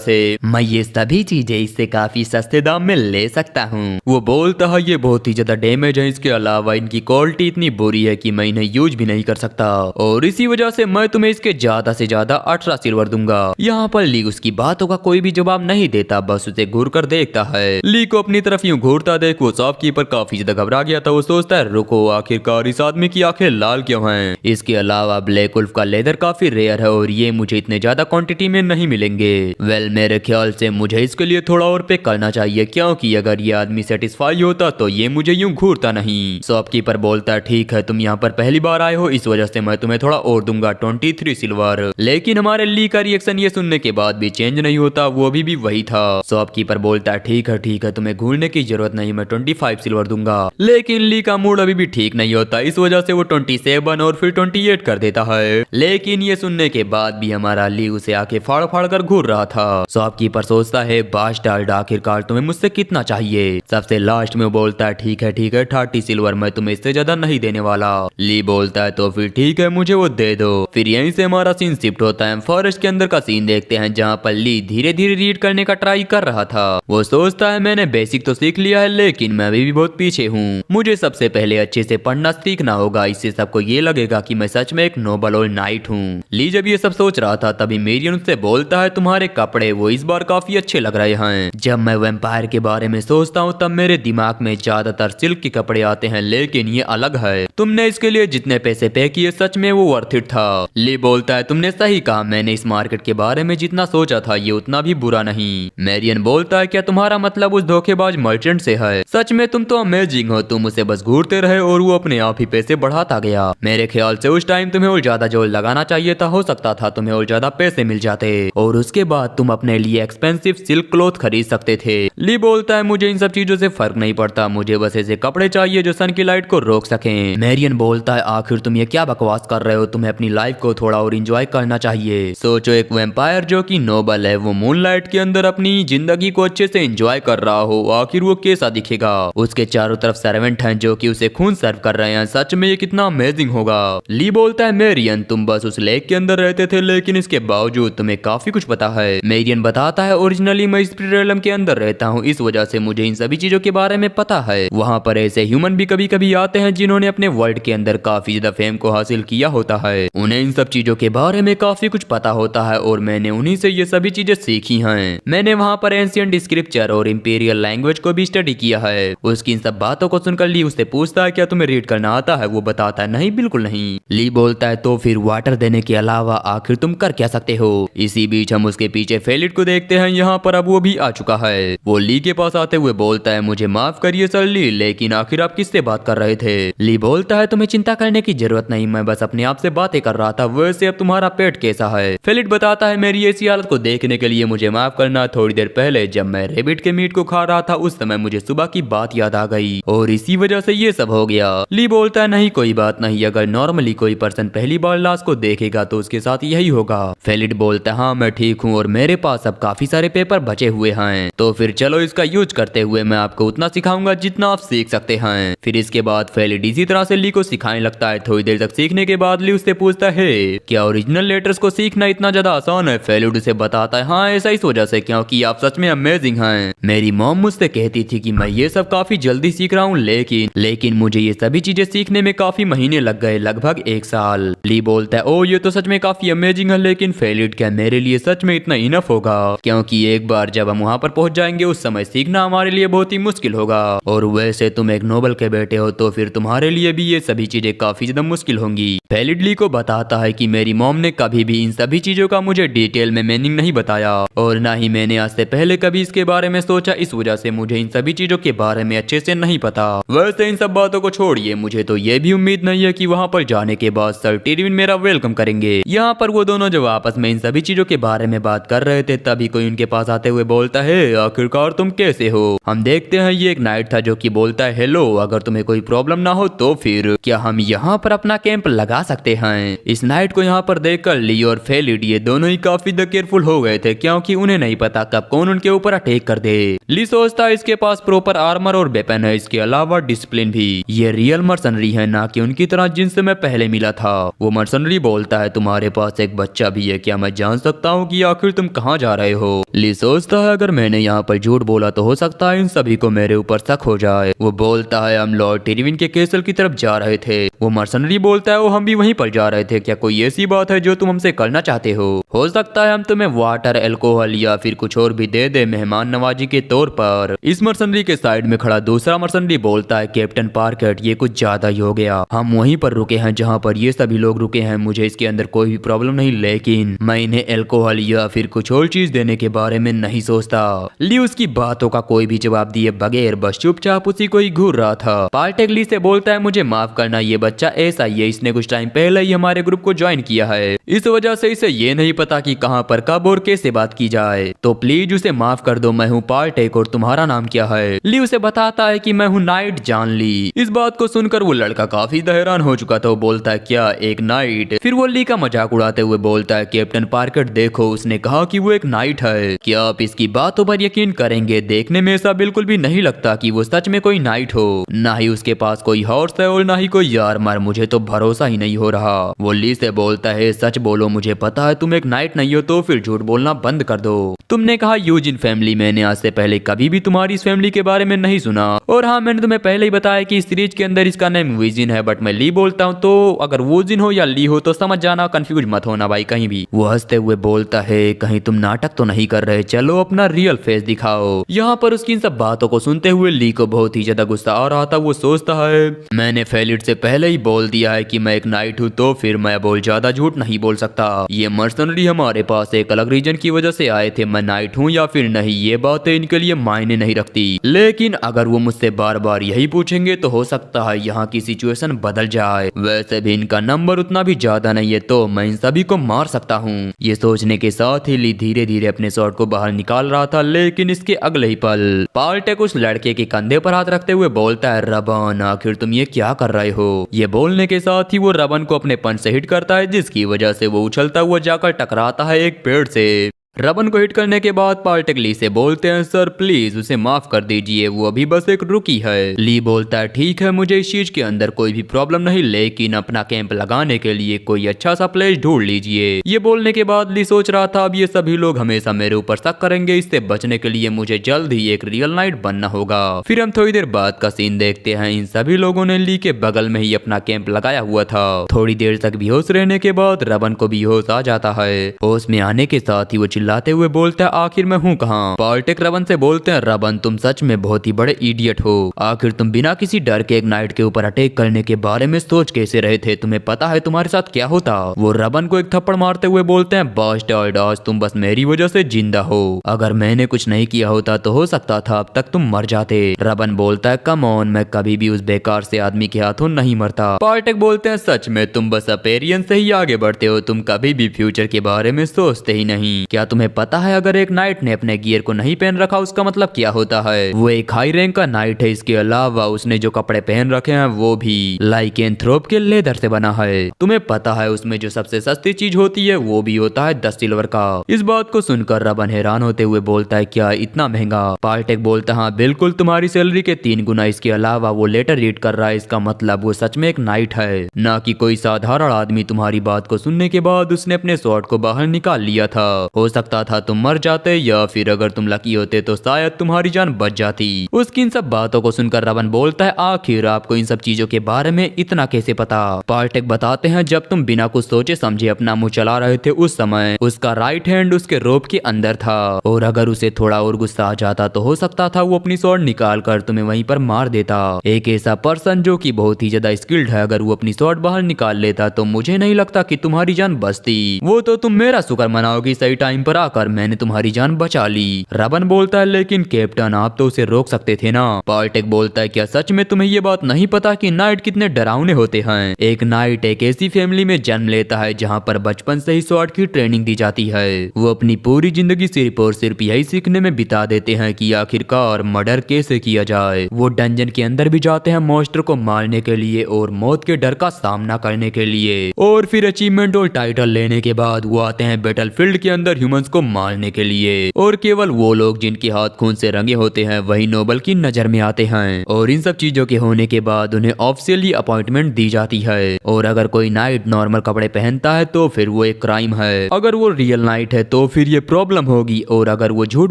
B: से मैं ये सभी चीजें इससे काफी सस्ते दाम में ले सकता हूँ। वो बोलता है, ये बहुत ही ज्यादा डैमेज है, इसके अलावा इनकी क्वालिटी इतनी बुरी है कि मैं इन्हें यूज भी नहीं कर सकता और इसी वजह से मैं तुम्हें इसके ज्यादा से ज्यादा 18 सिल्वर दूंगा। यहाँ पर ली उसकी बातों का कोई भी जवाब नहीं देता, बस उसे घूर कर देखता है। ली को अपनी तरफ यूं घूरता देख वो शॉपकीपर काफी ज्यादा घबरा गया था। वो सोचता है, रुको, आखिरकार इस आदमी की आंखें लाल क्यों हैं? इसके अलावा ब्लैक उल्फ का लेदर काफी रेयर है और ये मुझे इतने ज्यादा क्वांटिटी में नहीं मिलेंगे। वेल मेरे ख्याल से मुझे इसके लिए थोड़ा और पे करना चाहिए, क्योंकि अगर ये आदमी सेटिस्फाई होता तो ये मुझे यूं घूरता नहीं। शॉपकीपर बोलता है, ठीक है, तुम यहाँ पर पहली बार आए हो, इस वजह से मैं तुम्हें थोड़ा और दूंगा, 23 सिल्वर। लेकिन हमारे ली का रिएक्शन ये सुनने के बाद भी चेंज नहीं होता, वो भी वही था। शॉपकीपर बोलता है, ठीक है, तुम्हें घूरने की जरूरत नहीं, मैं 25 सिल्वर दूंगा। लेकिन ली का मूड अभी भी ठीक नहीं होता, इस वजह से वो 27 और फिर 28 कर देता है। लेकिन ये सुनने के बाद भी हमारा ली उसे आके फाड़ फाड़ कर घूर रहा था। शॉपकीपर सोचता है, बास्टर्ड, आखिरकार तुम्हें मुझसे कितना चाहिए? सबसे लास्ट में बोलता है, ठीक है 30 सिल्वर, मैं तुम्हें इससे ज्यादा नहीं देने वाला। ली बोलता है, तो फिर ठीक है, मुझे वो दे दो। फिर यहीं से हमारा सीन शिफ्ट होता है। फॉरेस्ट के अंदर का सीन देखते हैं जहाँ पर ली धीरे धीरे रीड करने का ट्राई कर रहा था। वो सोचता है, मैंने बेसिक तो सीख लिया है लेकिन मैं अभी भी बहुत पीछे हूँ, मुझे सबसे पहले अच्छे से पढ़ना सीखना होगा, इससे सबको ये लगेगा कि मैं सच में एक नोबल और नाइट हूँ। ली जब ये सब सोच रहा था तभी मेरियन उससे बोलता है, तुम्हारे कपड़े वो इस बार काफी अच्छे लग रहे हैं। जब मैं वैम्पायर के बारे में सोचता हूँ तब मेरे दिमाग में ज्यादातर सिल्क के कपड़े आते हैं, लेकिन ये अलग है। तुमने इसके लिए जितने पैसे पे किए सच में वो वर्थ इट था। ली बोलता है, तुमने सही कहा, मैंने इस मार्केट के बारे में जितना सोचा था ये उतना भी बुरा नहीं। मेरियन बोलता है, क्या तुम्हारा मतलब उस धोखेबाज मर्चेंट से है? सच में तुम तो अमेजिंग हो, तुम उसे बस घूरते रहे और वो अपने आप ही पैसे बढ़ाता गया। मेरे ख्याल से उस टाइम तुम्हें और ज्यादा जोर लगाना चाहिए था, हो सकता था तुम्हें और ज्यादा पैसे मिल जाते और उसके बाद तुम अपने लिए एक्सपेंसिव सिल्क क्लॉथ खरीद सकते थे। ली बोलता है, मुझे इन सब चीजों से फर्क नहीं पड़ता, मुझे बस ऐसे कपड़े चाहिए जो सन की लाइट को रोक सके। मेरियन बोलता है, आखिर तुम ये क्या बकवास कर रहे हो, तुम्हें अपनी लाइफ को थोड़ा और एंजॉय करना चाहिए। सोचो, एक वैम्पायर जो कि नोबल है वो मूनलाइट के अंदर अपनी जिंदगी को अच्छे से एंजॉय कर रहा हो, आखिर वो कैसा दिखेगा? उसके चारों तरफ सर्वेंट हैं जो कि उसे खून सर्व कर रहे हैं, सच में ये कितना अमेजिंग होगा। ली बोलता है, मेरियन तुम बस उस लेक के अंदर रहते थे लेकिन इसके बावजूद तुम्हें काफी कुछ पता है। मेरियन बताता है, ओरिजिनली मैं स्पिरिट रेलम के अंदर रहता हूँ, इस वजह से मुझे इन सभी चीजों के बारे में पता है। वहाँ पर ऐसे ह्यूमन भी कभी कभी आते हैं जिन्होंने अपने वर्ल्ड के अंदर काफी ज्यादा फेम को हासिल किया होता है, उन्हें इन सब चीजों के बारे में काफी कुछ पता होता है और मैंने उन्हीं से ये सभी चीजें सीखी हैं। मैंने वहाँ पर एंशिएंट स्क्रिप्चर और इंपीरियल लैंग्वेज को भी स्टडी किया है। उसकी इन सब बातों को सुनकर ली उससे पूछता है, क्या तुम्हें रीड करना आता है? वो बताता है, नहीं, बिल्कुल नहीं। ली बोलता है, तो फिर वाटर देने के अलावा आखिर तुम कर क्या सकते हो? इसी बीच हम उसके पीछे फेलिड को देखते हैं, यहाँ पर अब वो भी आ चुका है। वो ली के पास आते हुए बोलता है, मुझे माफ करिए सर ली, लेकिन आखिर आप किससे बात कर रहे थे? ली बोलता है, तुम्हें चिंता करने की जरूरत नहीं, मैं बस अपने आप से बातें कर रहा था। वैसे अब तुम्हारा पेट कैसा है? फेलिड बताता है, मेरी ऐसी हालत को देखने के लिए मुझे माफ करना, थोड़ी देर पहले जब मैं रेबिट के मीट को खा रहा था उस समय मुझे सुबह की बात याद आ गई और इसी वजह से ये सब हो गया। ली बोलता है, नहीं कोई बात नहीं, अगर नॉर्मली कोई पर्सन पहली बार लाश को देखेगा तो उसके साथ यही होगा। फेलिड बोलता है, हाँ मैं ठीक हूँ और मेरे पास अब काफी सारे पेपर बचे हुए हैं, तो फिर चलो इसका यूज करते हुए मैं आपको उतना सिखाऊंगा जितना आप सीख सकते हैं। फिर इसके बाद फेलिड इसी तरह से ली को सिखाने लगता है। थोड़ी देर तक सीखने के बाद ली उससे पूछता है, क्या ओरिजिनल लेटर्स को सीखना इतना ज्यादा आसान है? फेलिड उसे बताता है, हाँ ऐसा इस वजह से क्योंकि आप सच में अमेजिंग हैं। मेरी मॉम मुझसे कहती थी कि मैं ये सब काफी जल्दी सीख रहा हूँ, लेकिन मुझे ये सभी चीजें सीखने में काफी महीने लग गए, लगभग 1 साल। ली बोलता है, ओ ये तो सच में काफी अमेजिंग है, लेकिन फेलिड क्या मेरे लिए सच में इतना इनफ होगा? क्योंकि एक बार जब हम वहाँ पर पहुंच जाएंगे उस समय सीखना हमारे लिए
A: बहुत ही मुश्किल होगा। और वैसे तुम एक नोबल के बेटे हो तो फिर तुम्हारे लिए भी ये सभी चीजें काफी ज्यादा मुश्किल होंगी। फेलिड ली को बताता है कि मेरी मॉम ने कभी भी इन सभी चीजों का मुझे डिटेल में मीनिंग नहीं बताया और ना ही मैंने आज से पहले कभी इसके बारे में सोचा, इस वजह से मुझे इन सभी चीजों के बारे में अच्छे से नहीं पता। वैसे इन सब बातों को छोड़िए, मुझे तो ये भी उम्मीद नहीं है कि वहाँ पर जाने के बाद सर टिरविन मेरा वेलकम करेंगे। यहाँ पर वो दोनों जब आपस में इन सभी चीजों के बारे में बात कर रहे थे तभी कोई उनके पास आते हुए बोलता है, आखिरकार तुम कैसे हो। हम देखते हैं ये एक नाइट था जो कि बोलता है, हेलो, अगर तुम्हें कोई प्रॉब्लम ना हो तो फिर क्या हम यहाँ पर अपना कैंप लगा सकते हैं। इस नाइट को यहाँ पर देखकर ली और फेलिड ये दोनों ही काफी केयरफुल हो गए थे क्योंकि उन्हें नहीं पता कब कौन उनके ऊपर अटैक कर दे। ली सोचता है इसके पास प्रॉपर आर्मर और वेपन है, इसके अलावा डिसिप्लिन भी। ये रियल मर्सनरी है, ना कि उनकी तरह जिनसे मैं पहले मिला था। वो मर्सनरी बोलता है, तुम्हारे पास एक बच्चा भी है, क्या मैं जान सकता हूँ कि आखिर तुम कहाँ जा रहे हो। ली सोचता है अगर मैंने यहाँ पर झूठ बोला तो हो सकता है इन सभी को मेरे ऊपर शक हो जाए। वो बोलता है हम लॉर्ड टिरविन के कैसल की तरफ जा रहे थे। वो मर्सनरी बोलता है वो हम भी वहीं पर जा रहे थे, क्या कोई ऐसी बात है जो तुम हमसे करना चाहते हो सकता है हम तुम्हें वाटर, अल्कोहल या फिर कुछ और भी दे दे मेहमान नवाजी के तौर पर। इस मर्सनरी के साइड में खड़ा दूसरा मर्सनरी बोलता है, कैप्टन पार्केट ये कुछ ज्यादा ही हो गया, हम वहीं पर रुके हैं जहाँ पर ये सभी लोग रुके हैं, मुझे इसके अंदर कोई भी प्रॉब्लम नहीं, लेकिन मैं इन्हें अल्कोहल या फिर कुछ और चीज देने के बारे में नहीं सोचता। ली उसकी बातों का कोई भी जवाब दिए बगैर बस चुपचाप उसी को ही घूर रहा था। पार्टेक ली से बोलता है, मुझे माफ करना, ये बच्चा ऐसा ही है, इसने कुछ टाइम पहले ही हमारे ग्रुप को ज्वाइन किया है, इस वजह से इसे ये नहीं पता कि कहां पर कब और कैसे बात की जाए, तो प्लीज उसे माफ कर दो। मैं हूँ पार्टेक और तुम्हारा नाम क्या है। ली उसे बताता है कि मैं हूँ नाइट जॉन ली। इस बात को सुनकर वो लड़का काफी हैरान हो चुका था। वो बोलता है, क्या एक नाइट। फिर वो ली का मजाक उड़ाते हुए बोलता है, कैप्टन पार्केट देखो, उसने कहा कि वो एक नाइट है, क्या आप इसकी बातों पर यकीन करेंगे। देखने में ऐसा बिल्कुल भी नहीं लगता कि वो सच में कोई नाइट हो, ना ही उसके पास कोई हॉर्स है और ना ही कोई आर्मर, मुझे तो भरोसा ही नहीं हो रहा। वो ली से बोलता है, सच बोलो, मुझे पता है तुम एक नाइट नहीं हो, तो फिर झूठ बोलना बंद कर दो। तुमने कहा यूजिन फैमिली, मैंने आज से पहले कभी भी तुम्हारी इस फैमिली के बारे में नहीं सुना, और हाँ मैंने तुम्हें पहले ही बताया कि इस सीरीज के अंदर इसका नाम विजिन है, बट मैं ली बोलता हूँ, तो अगर वोजिन हो या ली हो तो समझ जाना, कंफ्यूज मत होना भाई कहीं भी। वो हंसते हुए बोलता है, कहीं तुम नाटक तो नहीं कर रहे, चलो अपना रियल फेस दिखाओ। यहाँ पर उसकी इन सब बातों को सुनते हुए ली को बहुत ही ज्यादा गुस्सा आ रहा था। वो सोचता है, मैंने फेलिड से पहले ही बोल दिया है कि मैं एक नाइट हूँ, तो फिर मैं बोल ज्यादा झूठ नहीं बोल सकता। ये मर्सनरी हमारे पास एक अलग रीजन की वजह से आए थे, मैं नाइट हूँ या फिर नहीं ये बातें इनके लिए मायने नहीं रखती, लेकिन अगर वो मुझसे बार बार यही पूछेंगे तो हो सकता है यहाँ की सिचुएशन बदल जाए। वैसे भी इनका नंबर उतना भी ज्यादा नहीं है, तो मैं इन सभी को मार सकता हूँ। ये सोचने के साथ ही ली धीरे धीरे अपने शॉट को बाहर निकाल रहा था, लेकिन इसके अगले ही पल पार्टेक उस लड़के के कंधे पर हाथ रखते हुए बोलता है, रबन आखिर तुम ये क्या कर रहे हो। ये बोलने के साथ ही वो रबन को अपने पंच से हिट करता है, जिसकी वजह से वो उछलता हुआ जाकर टकराता है एक पेड़ से। रबन को हिट करने के बाद पार्टेक ली से बोलते हैं, सर प्लीज उसे माफ कर दीजिए, वो अभी बस एक रुकी है। ली बोलता है, ठीक है, मुझे इस चीज के अंदर कोई भी प्रॉब्लम नहीं, लेकिन अपना कैंप लगाने के लिए कोई अच्छा सा प्लेस ढूंढ लीजिए। ये बोलने के बाद ली सोच रहा था, अब ये सभी लोग हमेशा मेरे ऊपर शक करेंगे, इससे बचने के लिए मुझे जल्द ही एक रियल नाइट बनना होगा। फिर हम थोड़ी देर बाद का सीन देखते हैं। इन सभी लोगों ने ली के बगल में ही अपना कैंप लगाया हुआ था। थोड़ी देर तक बेहोश रहने के बाद रबन को भी होश आ जाता है। होश में आने के साथ ही वो चिल्लाते हुए बोलता है, आखिर मैं हूँ कहाँ। पार्टेक रबन से बोलते हैं, रबन तुम सच में बहुत ही बड़े इडियट हो, आखिर तुम बिना किसी डर के एक नाइट के ऊपर अटैक करने के बारे में सोच कैसे रहे थे, तुम्हें पता है तुम्हारे साथ क्या होता। वो रबन को एक थप्पड़ मारते हुए बोलते हैं, बास्टर्ड आज तुम बस मेरी वजह से जिंदा हो, अगर मैंने कुछ नहीं किया होता तो हो सकता था अब तक तुम मर जाते। रबन बोलता है, कम ऑन, मैं कभी भी उस बेकार से आदमी के हाथों नहीं मरता। पार्टेक बोलते हैं, सच में तुम बस अपीयरेंस से ही आगे बढ़ते हो, तुम कभी भी फ्यूचर के बारे में सोचते ही नहीं। क्या तुम्हें पता है अगर एक नाइट ने अपने गियर को नहीं पहन रखा उसका मतलब क्या होता है। वो एक हाई रैंक का नाइट है, इसके अलावा उसने जो कपड़े पहन रखे हैं वो भी लाइकेंथ्रोप के लेदर से बना है। तुम्हें पता है उसमें जो सबसे सस्ती चीज होती है वो भी होता है 10 सिल्वर का। इस बात को सुनकर रबन हैरान होते हुए बोलता है, क्या इतना महंगा। पार्टेक बोलता है, हाँ बिल्कुल, तुम्हारी सैलरी के 3 गुना। इसके अलावा वो लेटर रीड कर रहा है, इसका मतलब वो सच में एक नाइट है, ना कि कोई साधारण आदमी। तुम्हारी बात को सुनने के बाद उसने अपने शॉट को बाहर निकाल लिया था। हो सकता सकता था तुम मर जाते, या फिर अगर तुम लकी होते तो शायद तुम्हारी जान बच जाती। उसकी इन सब बातों को सुनकर रबन बोलता है, आखिर आपको इन सब चीजों के बारे में इतना कैसे पता? पार्टेक बताते हैं, जब तुम बिना कुछ सोचे समझे अपना मुंह चला रहे थे उस समय उसका राइट हैंड उसके रोप के अंदर था, और अगर उसे थोड़ा और गुस्सा आ जाता तो हो सकता था वो अपनी स्वॉर्ड निकाल कर तुम्हें वहीं पर मार देता। एक ऐसा पर्सन जो कि बहुत ही ज्यादा स्किल्ड है, अगर वो अपनी स्वॉर्ड बाहर निकाल लेता तो मुझे नहीं लगता कि तुम्हारी जान बचती। वो तो तुम मेरा शुक्र मनाओगी, सही टाइम पर आकर मैंने तुम्हारी जान बचा ली। रबन बोलता है, लेकिन कैप्टन आप तो उसे रोक सकते थे ना। पार्टेक बोलता है, क्या सच में तुम्हें ये बात नहीं पता कि नाइट कितने डरावने होते हैं? एक नाइट एक ऐसी फैमिली में जन्म लेता है जहाँ पर बचपन से ही स्वॉर्ड की ट्रेनिंग दी जाती है। वो अपनी पूरी जिंदगी सिर्फ और सिर्फ यही सीखने में बिता देते हैं कि आखिरकार मर्डर कैसे किया जाए। वो डंजन के अंदर भी जाते हैं मॉन्स्टर को मारने के लिए और मौत के डर का सामना करने के लिए, और फिर अचीवमेंट और टाइटल लेने के बाद वो आते हैं बैटलफील्ड के अंदर ह्यूमंस को मारने के लिए। और केवल वो लोग जिनके हाथ खून से रंगे होते हैं वही नोबल की नजर में आते हैं, और इन सब चीजों के होने के बाद उन्हें ऑफिशियली अपॉइंटमेंट दी जाती है। और अगर कोई नाइट नॉर्मल कपड़े पहनता है तो फिर वो एक क्राइम है, अगर वो रियल नाइट है तो फिर ये प्रॉब्लम होगी, और अगर वो झूठ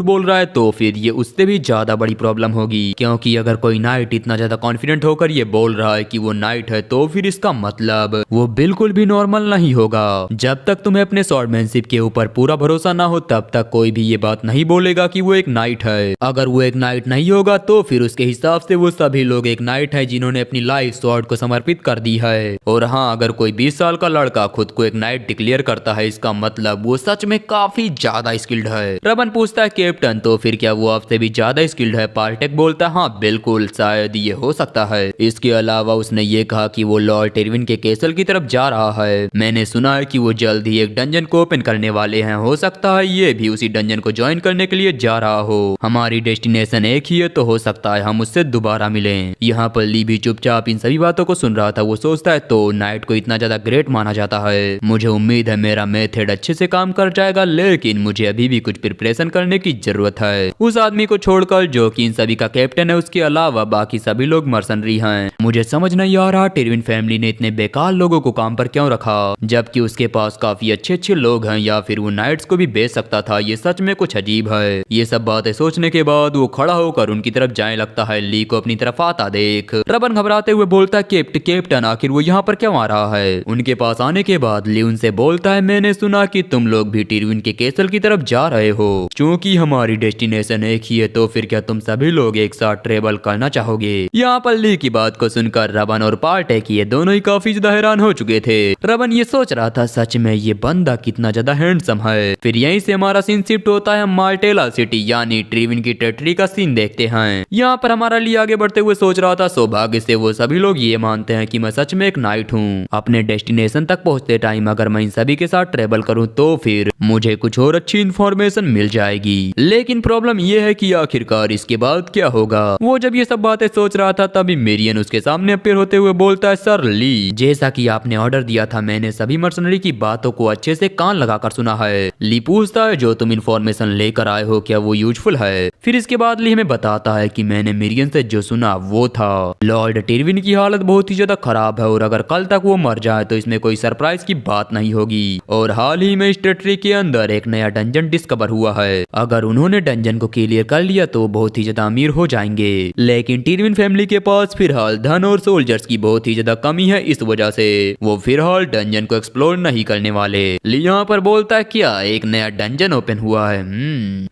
A: बोल रहा है तो फिर ये उससे भी ज्यादा बड़ी प्रॉब्लम होगी। क्योंकि अगर कोई नाइट इतना ज्यादा कॉन्फिडेंट होकर ये बोल रहा है कि वो नाइट है तो फिर इसका मतलब वो बिल्कुल भी नॉर्मल नहीं होगा। जब तक तुम्हें अपने स्वॉर्डमैनशिप के ऊपर पूरा भरोसा ना हो तब तक कोई भी ये बात नहीं बोलेगा कि वो एक नाइट है। अगर वो एक नाइट नहीं होगा तो फिर उसके हिसाब से वो सभी लोग एक नाइट है जिन्होंने अपनी लाइफ स्वॉर्ड को समर्पित कर दी है। और हाँ, अगर कोई 20 साल का लड़का खुद को एक नाइट डिक्लेयर करता है इसका मतलब वो सच में काफी ज्यादा स्किल्ड है। रबन पूछता है, कैप्टन तो फिर क्या वो आपसे भी ज्यादा स्किल्ड है? पार्टेक बोलता है, हाँ बिल्कुल, शायद ये हो सकता है। इसके अलावा उसने ये कहा कि वो लॉर्ड टेरविन के कैसल की तरफ जा रहा है। मैंने सुना है कि वो जल्द ही एक डंजन को ओपन करने वाले हैं, हो सकता है ये भी उसी डंजन को ज्वाइन करने के लिए जा रहा हो। हमारी डेस्टिनेशन एक ही है तो हो सकता है हम उससे दोबारा मिलें। यहाँ पर ली भी चुपचाप इन सभी बातों को सुन रहा था। वो सोचता है तो नाइट को इतना ज्यादा ग्रेट माना जाता है, मुझे उम्मीद है मेरा मेथड अच्छे से काम कर जाएगा, लेकिन मुझे अभी भी कुछ प्रिपरेशन करने की जरूरत है। उस आदमी को छोड़कर जो कि इन सभी का कैप्टन है, उसके अलावा बाकी सभी लोग मर्सनरी हैं। मुझे समझ नहीं आ रहा टेरविन फैमिली ने इतने बेकार लोगों को काम पर क्यों रखा, जबकि उसके पास काफी अच्छे अच्छे लोग हैं, या फिर वो नाइट्स को भी बेच सकता था। ये सच में कुछ अजीब है। ये सब बातें सोचने के बाद वो खड़ा होकर उनकी तरफ जाने लगता है। ली को अपनी तरफ आता देख रबन घबराते हुए बोलता है, कैप्टन आखिर वो यहाँ पर क्यों आ रहा है? उनके पास आने के बाद ली उनसे बोलता है, मैंने सुना कि तुम लोग भी टेरविन के कैसल की तरफ जा रहे हो। क्योंकि हमारी डेस्टिनेशन एक ही है तो फिर क्या तुम सभी लोग एक साथ ट्रेवल करना चाहोगे? यहाँ पर ली की बात को सुनकर रबन और पार्टेक ये दोनों ही काफी ज्यादा हैरान हो चुके थे। रबन ये सोच रहा था, सच में ये बंदा कितना ज्यादा हैंडसम है। फिर यहीं से हमारा सीन शिफ्ट होता है मार्टेला सिटी यानी टेरविन की टेरिटरी का सीन देखते हैं। यहाँ पर हमारा ली आगे बढ़ते हुए सोच रहा था, सौभाग्य से वो सभी लोग ये मानते हैं कि मैं सच में एक नाइट हूँ। अपने डेस्टिनेशन तक पहुँचते टाइम अगर मैं इन सभी के साथ ट्रेवल करूँ तो फिर मुझे कुछ और अच्छी इन्फॉर्मेशन मिल जाएगी। लेकिन प्रॉब्लम ये है कि आखिरकार इसके बाद क्या होगा। वो जब ये सब बातें सोच रहा था तभी मेरियन उसके सामने अपीयर होते हुए बोलता है, सर ली, जैसा कि आपने ऑर्डर दिया था मैंने सभी मर्सनरी की बातों को अच्छे से कान लगाकर सुना है। ली पूछता है, जो तुम इन्फॉर्मेशन लेकर आए हो क्या वो यूजफुल है? फिर इसके बाद ली हमें बताता है कि मैंने मेरियन से जो सुना वो था लॉर्ड टेरविन की हालत बहुत ही ज्यादा खराब है, और अगर कल तक वो मर जाए तो इसमें कोई सरप्राइज की बात नहीं होगी। और हाल ही में इस टेरिटरी के अंदर एक नया डंजन डिस्कवर हुआ है, अगर उन्होंने डंजन को क्लियर कर लिया तो बहुत ही ज्यादा अमीर हो जाएंगे। लेकिन टेरविन फैमिली के पास फिलहाल धन और सोल्जर्स की बहुत ही ज्यादा कमी है, इस वजह से वो फिलहाल डंजन को एक्सप्लोर नहीं करने वाले। ली यहाँ पर बोलता है, क्या एक नया डंजन ओपन हुआ है?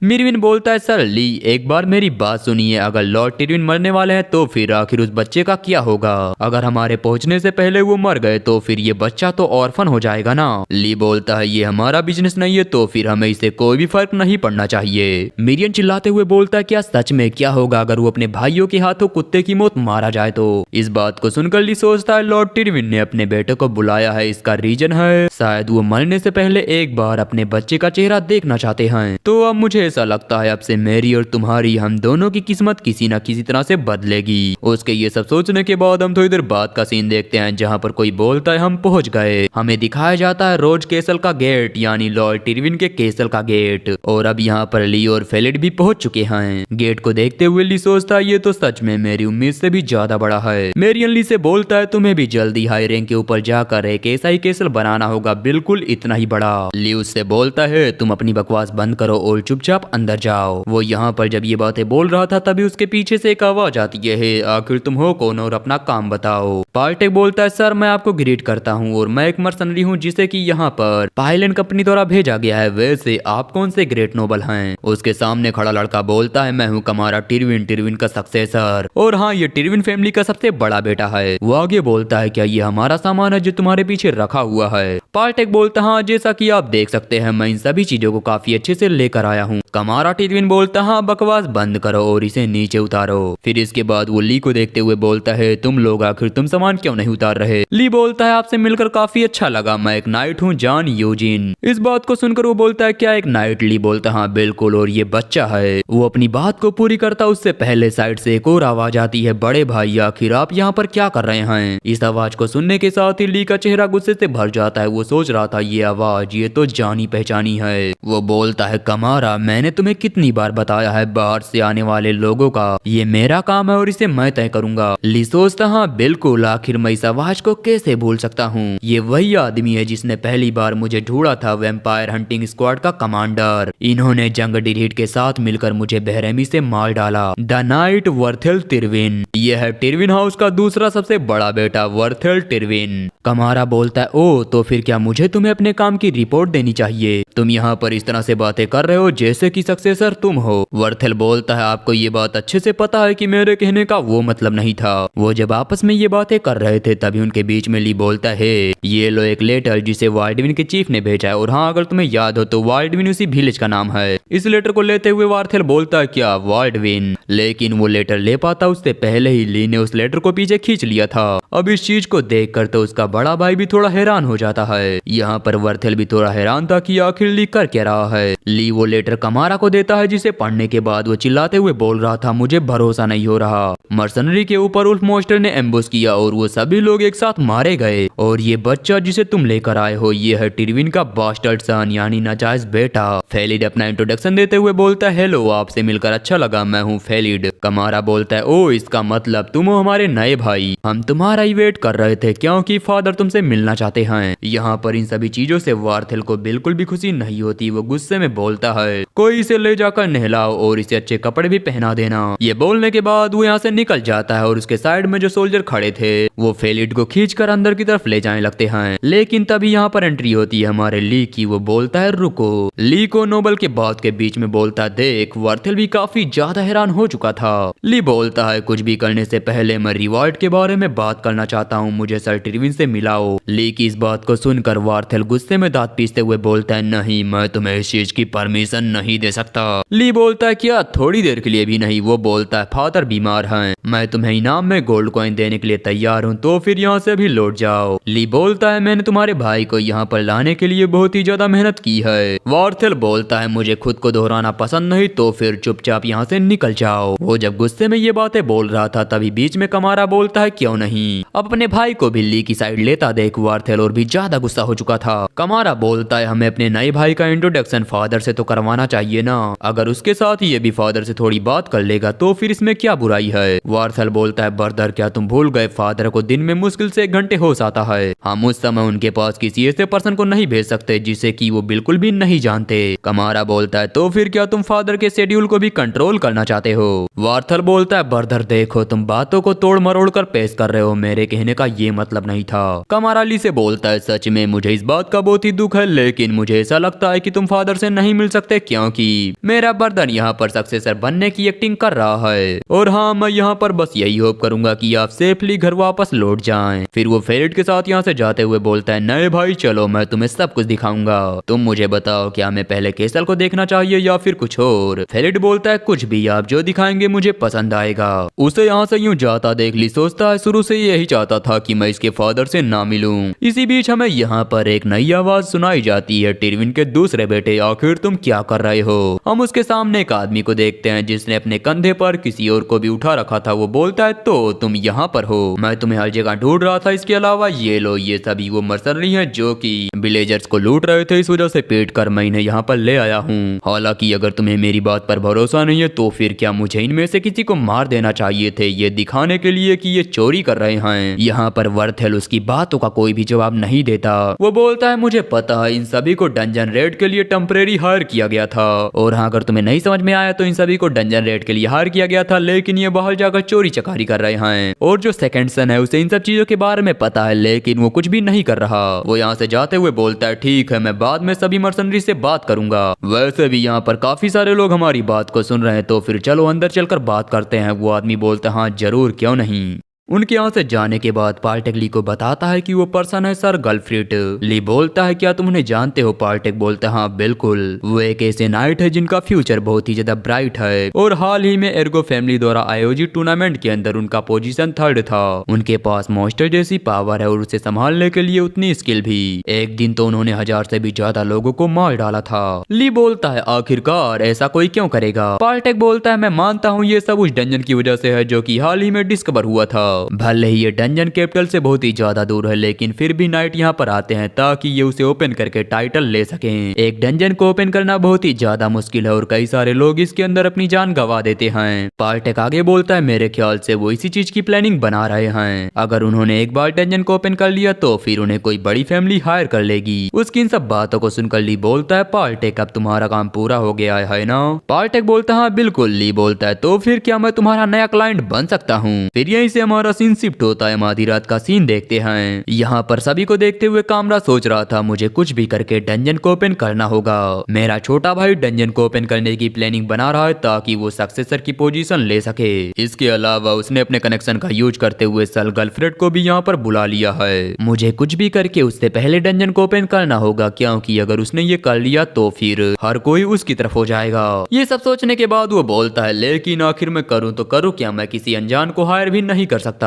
A: मेरियन बोलता है, सर ली एक बार मेरी बात सुनिए, अगर लॉर्ड टेरविन मरने वाले हैं तो फिर आखिर उस बच्चे का क्या होगा? अगर हमारे पहुंचने से पहले वो मर गए तो फिर ये बच्चा तो ऑर्फन हो जाएगा ना। ली बोलता है, ये हमारा बिजनेस नहीं है तो फिर हमें इसे कोई भी फर्क नहीं पड़ना चाहिए। मेरियन चिल्लाते हुए बोलता है, क्या सच में क्या होगा अगर वो अपने भाइयों के हाथों कुत्ते की मौत मारा जाए तो? इस बात को सुनकर ली सोचता है, लॉर्ड टेरविन ने अपने बेटे को बुलाया है, इसका रीजन है शायद वो मरने से पहले एक बार अपने बच्चे का चेहरा देखना चाहते हैं। तो अब मुझे ऐसा लगता है अब से मेरी और तुम्हारी हम दोनों की किस्मत किसी न किसी तरह से बदलेगी। उसके ये सब सोचने के बाद हम थोड़ी देर बाद का सीन देखते हैं जहाँ पर कोई बोलता है, हम पहुंच गए। हमें दिखाया जाता है रोज कैसल का गेट यानी लॉर्ड टेरविन के कैसल का गेट, और अब यहाँ पर ली और फेलिड भी पहुंच चुके हैं। गेट को देखते हुए ली सोचता है, ये तो सच में मेरी उम्मीद से भी ज्यादा बड़ा है। मेरियन ली से बोलता है, तुम्हें भी जल्दी हाई रैंक के ऊपर जाकर एक ऐसा ही कैसल बनाना होगा, बिल्कुल इतना ही बड़ा। ली उससे बोलता है, तुम अपनी बकवास बंद करो और चुपचाप अंदर जाओ। वो यहाँ पर जब ये बातें बोल रहा था तभी उसके पीछे से एक आवाज आती है, "हे, आखिर तुम हो कौन और अपना काम बताओ।" पार्टेक बोलता है, सर मैं आपको ग्रीट करता हूँ और मैं एक मर्सनरी हूँ जिसे कि यहाँ पर पाइलन कंपनी द्वारा भेजा गया है। वैसे आप कौन से ग्रेट नोबल हैं? उसके सामने खड़ा लड़का बोलता है, मैं हूँ कमारा टिरविन, टिरविन का सक्सेसर, और हाँ ये टिरविन फैमिली का सबसे बड़ा बेटा है। वो आगे बोलता है, क्या ये हमारा सामान है जो तुम्हारे पीछे रखा हुआ है? पार्टेक बोलता है, हाँ जैसा कि आप देख सकते हैं मैं इन सभी चीजों को काफी अच्छे से लेकर आया हूँ। कमारा टिरविन बोलता है, हाँ बकवास बंद करो और इसे नीचे उतारो। फिर इसके बाद वो ली को देखते हुए बोलता है, तुम लोग आखिर तुम सामान क्यों नहीं उतार रहे? ली बोलता है, आपसे मिलकर काफी अच्छा लगा, मैं एक नाइट हूँ जॉन यूजिन। इस बात को सुनकर वो बोलता है, क्या एक नाइट? ली बोलता है, हाँ बिल्कुल, और ये बच्चा है। वो अपनी बात को पूरी करता उससे पहले साइड से एक और आवाज आती है, बड़े भाई आखिर आप यहाँ पर क्या कर रहे हैं? इस आवाज को सुनने के साथ ही ली का चेहरा गुस्से से भर जाता है। वो सोच रहा था ये आवाज ये तो जानी पहचानी है। वो बोलता है, कमारा मैंने तुम्हें कितनी बार बताया है बाहर से आने वाले लोगों का ये मेरा काम है और इसे मैं तय करूंगा। ली सोचता, हाँ बिल्कुल, आखिर मैं इस आवाज को कैसे भूल सकता हूँ? ये वही आदमी है जिसने पहली बार मुझे ढूंढा था, वैम्पायर हंटिंग स्क्वाड का कमांडर। इन्होंने जंग डिलीट के साथ मिलकर मुझे बेरहमी से मार डाला। द नाइट वर्थेल टिरविन, यह है टिरविन हाउस का दूसरा सबसे बड़ा बेटा वर्थेल टिरविन। कमारा बोलता है, ओ तो फिर क्या मुझे तुम्हें अपने काम की रिपोर्ट देनी चाहिए? तुम यहाँ पर इस तरह से बातें कर रहे हो जैसे कि सक्सेसर तुम हो। वर्थेल बोलता है, आपको ये बात अच्छे से पता है कि मेरे कहने का वो मतलब नहीं था। वो जब आपस में ये बातें कर रहे थे तभी उनके बीच में ली बोलता है, ये लो एक लेटर जिसे वाइल्डविन के चीफ ने भेजा है, और हाँ अगर तुम्हें याद हो तो वाइल्डविन उसी विलेज का नाम है। इस लेटर को लेते हुए वर्थेल बोलता है, क्या वाइल्डविन? लेकिन वो लेटर ले पाता उससे पहले ही ली ने उस लेटर को पीछे खींच लिया था। अब इस चीज को देख कर तो उसका बड़ा भाई भी थोड़ा हैरान हो जाता है। यहाँ पर वर्थेल भी थोड़ा हैरान था कि आखिर ली कर क्या रहा है। ली वो लेटर कमारा को देता है जिसे पढ़ने के बाद वो चिल्लाते हुए बोल रहा था, मुझे भरोसा नहीं हो रहा। मर्सनरी के ऊपर उल्फ मॉन्स्टर ने एम्बुश किया और वो सभी लोग एक साथ मारे गए, और ये बच्चा जिसे तुम लेकर आए हो ये है टिरविन का बास्टर्ड सन यानी नाजायज बेटा। फेलिड अपना इंट्रोडक्शन देते हुए बोलता है, हेलो आपसे मिलकर अच्छा लगा, मैं हूँ फेलिड। कमारा बोलता है, ओ इसका मतलब तुम हो हमारे नए भाई, हम तुम्हारा ही वेट कर रहे थे क्योंकि फादर तुमसे मिलना चाहते हैं। यहाँ पर इन सभी चीजों से वर्थेल को बिल्कुल भी खुशी नहीं होती। वो गुस्से में बोलता है, कोई इसे ले जाकर नहलाओ और इसे अच्छे कपड़े भी पहना देना। ये बोलने के बाद वो यहाँ से निकल जाता है और उसके साइड में जो सोल्जर खड़े थे वो फेलिड को खींचकर अंदर की तरफ ले जाने लगते हैं। लेकिन तभी यहाँ पर एंट्री होती है हमारे ली की। वो बोलता है, रुको। ली को नोबल के बात के बीच में बोलता है, देख वर्थेल भी काफी ज्यादा हैरान हो चुका था। ली बोलता है, कुछ भी करने से पहले मैं रिवॉर्ड के बारे में बात करना चाहता हूँ, मुझे सर टिरविन से मिलाओ। ली की इस बात को सुनकर वर्थेल गुस्से में दांत पीसते हुए बोलता है, नहीं मैं तुम्हें इस चीज की परमिशन नहीं दे सकता। ली बोलता है, क्या थोड़ी देर के लिए भी नहीं? वो बोलता है, फादर बीमार हैं, मैं तुम्हें इनाम में गोल्ड कॉइन देने के लिए तैयार हूँ, तो फिर यहाँ से भी लौट जाओ। ली बोलता है, मैंने तुम्हारे भाई को यहाँ पर लाने के लिए बहुत ही ज्यादा मेहनत की है। वर्थेल बोलता है, मुझे खुद को दोहराना पसंद नहीं, तो फिर चुपचाप यहाँ से निकल जाओ। वो जब गुस्से में ये बातें बोल रहा था तभी बीच में कमारा बोलता है, क्यों नहीं? अब अपने भाई को भी ली की साइड लेता देख वर्थेल और भी ज्यादा गुस्सा हो चुका था। कमारा बोलता है, हमें अपने नए भाई का इंट्रोडक्शन फादर से तो करवाना चाहिए ना, अगर उसके साथ ये भी फादर से थोड़ी बात कर लेगा तो फिर इसमें क्या बुराई है? वर्थेल बोलता है, ब्रदर क्या तुम भूल गए फादर को दिन में मुश्किल से 1 घंटे होश आता है, हम उस समय उनके पास किसी ऐसे पर्सन को नहीं भेज सकते जिसे कि वो बिल्कुल भी नहीं जानते। कमारा बोलता है, तो फिर क्या तुम फादर के शेड्यूल को भी कंट्रोल करना चाहते हो? वर्थेल बोलता है, ब्रदर देखो तुम बातों को तोड़ मरोड़ कर पेश कर रहे हो, मेरे कहने का ये मतलब नहीं था। कमारा ली से बोलता है, सच में मुझे इस बात का बहुत ही दुख है, लेकिन मुझे ऐसा लगता है कि तुम फादर से नहीं मिल सकते क्योंकि मेरा ब्रदर यहाँ पर सक्सेसर बनने की एक्टिंग कर रहा है, और हाँ मैं यहाँ पर बस यही होप करूंगा कि आप सेफली घर वापस लौट जाएं। फिर वो फेलिड के साथ यहाँ से जाते हुए बोलता है, नए भाई चलो मैं तुम्हें सब कुछ दिखाऊंगा, तुम मुझे बताओ क्या मैं पहले केसल को देखना चाहिए या फिर कुछ और? फेलिड बोलता है, कुछ भी, आप जो दिखाएंगे मुझे पसंद आएगा। उसे यहाँ से यूं जाता देख ली सोचता है, शुरू से यही चाहता था कि मैं इसके फादर से ना मिलूं। इसी बीच हमें यहाँ पर एक नई आवाज सुनाई जाती है, टिरविन के दूसरे बेटे आखिर तुम क्या कर रहे हो? हम उसके सामने एक आदमी को देखते हैं जिसने अपने कंधे पर किसी और को भी उठा रखा था। वो बोलता है, तो तुम यहाँ पर हो, मैं तुम्हें हर जगह ढूंढ रहा था, इसके अलावा ये लो, ये सभी वो मर्सनरी हैं जो कि विलेजर्स को लूट रहे थे, इस वजह से पीट कर मैं इन्हें यहाँ पर ले आया हूँ। हालांकि अगर तुम्हें मेरी बात पर भरोसा नहीं है तो फिर क्या मुझे इनमें से किसी को मार देना चाहिए थे, ये दिखाने के लिए कि ये चोरी कर रहे हैं। यहाँ पर वर्थेल उसकी बातों का कोई भी जवाब नहीं देता। वो बोलता है, मुझे पता है इन सभी को डंजन रेड के लिए टेम्परेरी हायर किया गया था। और हाँ, अगर तुम्हें नहीं समझ में आया तो इन सभी को डंजन रेड के लिए हायर किया गया था, लेकिन ये बाहर जाकर चोरी चकारी कर रहे हैं। और जो सेकंड सन है उसे इन सब चीजों के बारे में पता है, लेकिन वो कुछ भी नहीं कर रहा। वो यहाँ से जाते हुए बोलता है ठीक है, मैं बाद में सभी मर्सनरी से बात करूंगा। वैसे भी यहाँ पर काफी सारे लोग हमारी बात को सुन रहे हैं, तो फिर चलो अंदर चलकर बात करते हैं। वो आदमी बोलता है हाँ जरूर, क्यों नहीं। उनके यहाँ से जाने के बाद पार्टेक ली को बताता है कि वो पर्सन है सर गलफ्रिट। ली बोलता है क्या तुम उन्हें जानते हो? पार्टेक बोलता है हाँ बिल्कुल, वो एक ऐसे नाइट है जिनका फ्यूचर बहुत ही ज्यादा ब्राइट है और हाल ही में एर्गो फैमिली द्वारा आयोजित टूर्नामेंट के अंदर उनका पोजीशन 3rd था। उनके पास मॉन्स्टर जैसी पावर है और उसे संभालने के लिए उतनी स्किल भी। एक दिन तो उन्होंने 1000 से भी ज्यादा लोगों को मार डाला था। ली बोलता है आखिरकार ऐसा कोई क्यों करेगा? पार्टेक बोलता है मैं मानता हूँ ये सब उस डंजन की वजह से है जो कि हाल ही में डिस्कवर हुआ था। भले ही ये डंजन कैपिटल से बहुत ही ज्यादा दूर है, लेकिन फिर भी नाइट यहाँ पर आते हैं ताकि ये उसे ओपन करके टाइटल ले सकें। एक डंजन को ओपन करना बहुत ही ज्यादा मुश्किल है और कई सारे लोग इसके अंदर अपनी जान गंवा देते हैं। पार्टेक आगे बोलता है मेरे ख्याल से वो इसी चीज की प्लानिंग बना रहे हैं। अगर उन्होंने एक बार डंजन को ओपन कर लिया तो फिर उन्हें कोई बड़ी फैमिली हायर कर लेगी। उसकी इन सब बातों को सुनकर ली बोलता है पार्टेक अब तुम्हारा काम पूरा हो गया है ना? पार्टेक बोलता है हाँ बिल्कुल। ली बोलता है तो फिर क्या मैं तुम्हारा नया क्लाइंट बन सकता हूँ? फिर यहीं से हमारा सीन शिफ्ट होता है, आधी रात का सीन देखते हैं। यहाँ पर सभी को देखते हुए कामरा सोच रहा था मुझे कुछ भी करके डंजन को ओपन करना होगा। मेरा छोटा भाई डंजन को ओपन करने की प्लानिंग बना रहा है ताकि वो सक्सेसर की पोजीशन ले सके। इसके अलावा उसने अपने कनेक्शन का यूज करते हुए सल गलफ्रेड को भी यहाँ पर बुला लिया है। मुझे कुछ भी करके उससे पहले डंजन को ओपन करना होगा, क्योंकि अगर उसने ये कर लिया तो फिर हर कोई उसकी तरफ हो जाएगा। ये सब सोचने के बाद वो बोलता है लेकिन आखिर मैं करूँ तो करूँ क्या? मैं किसी अनजान को हायर भी नहीं कर सकता।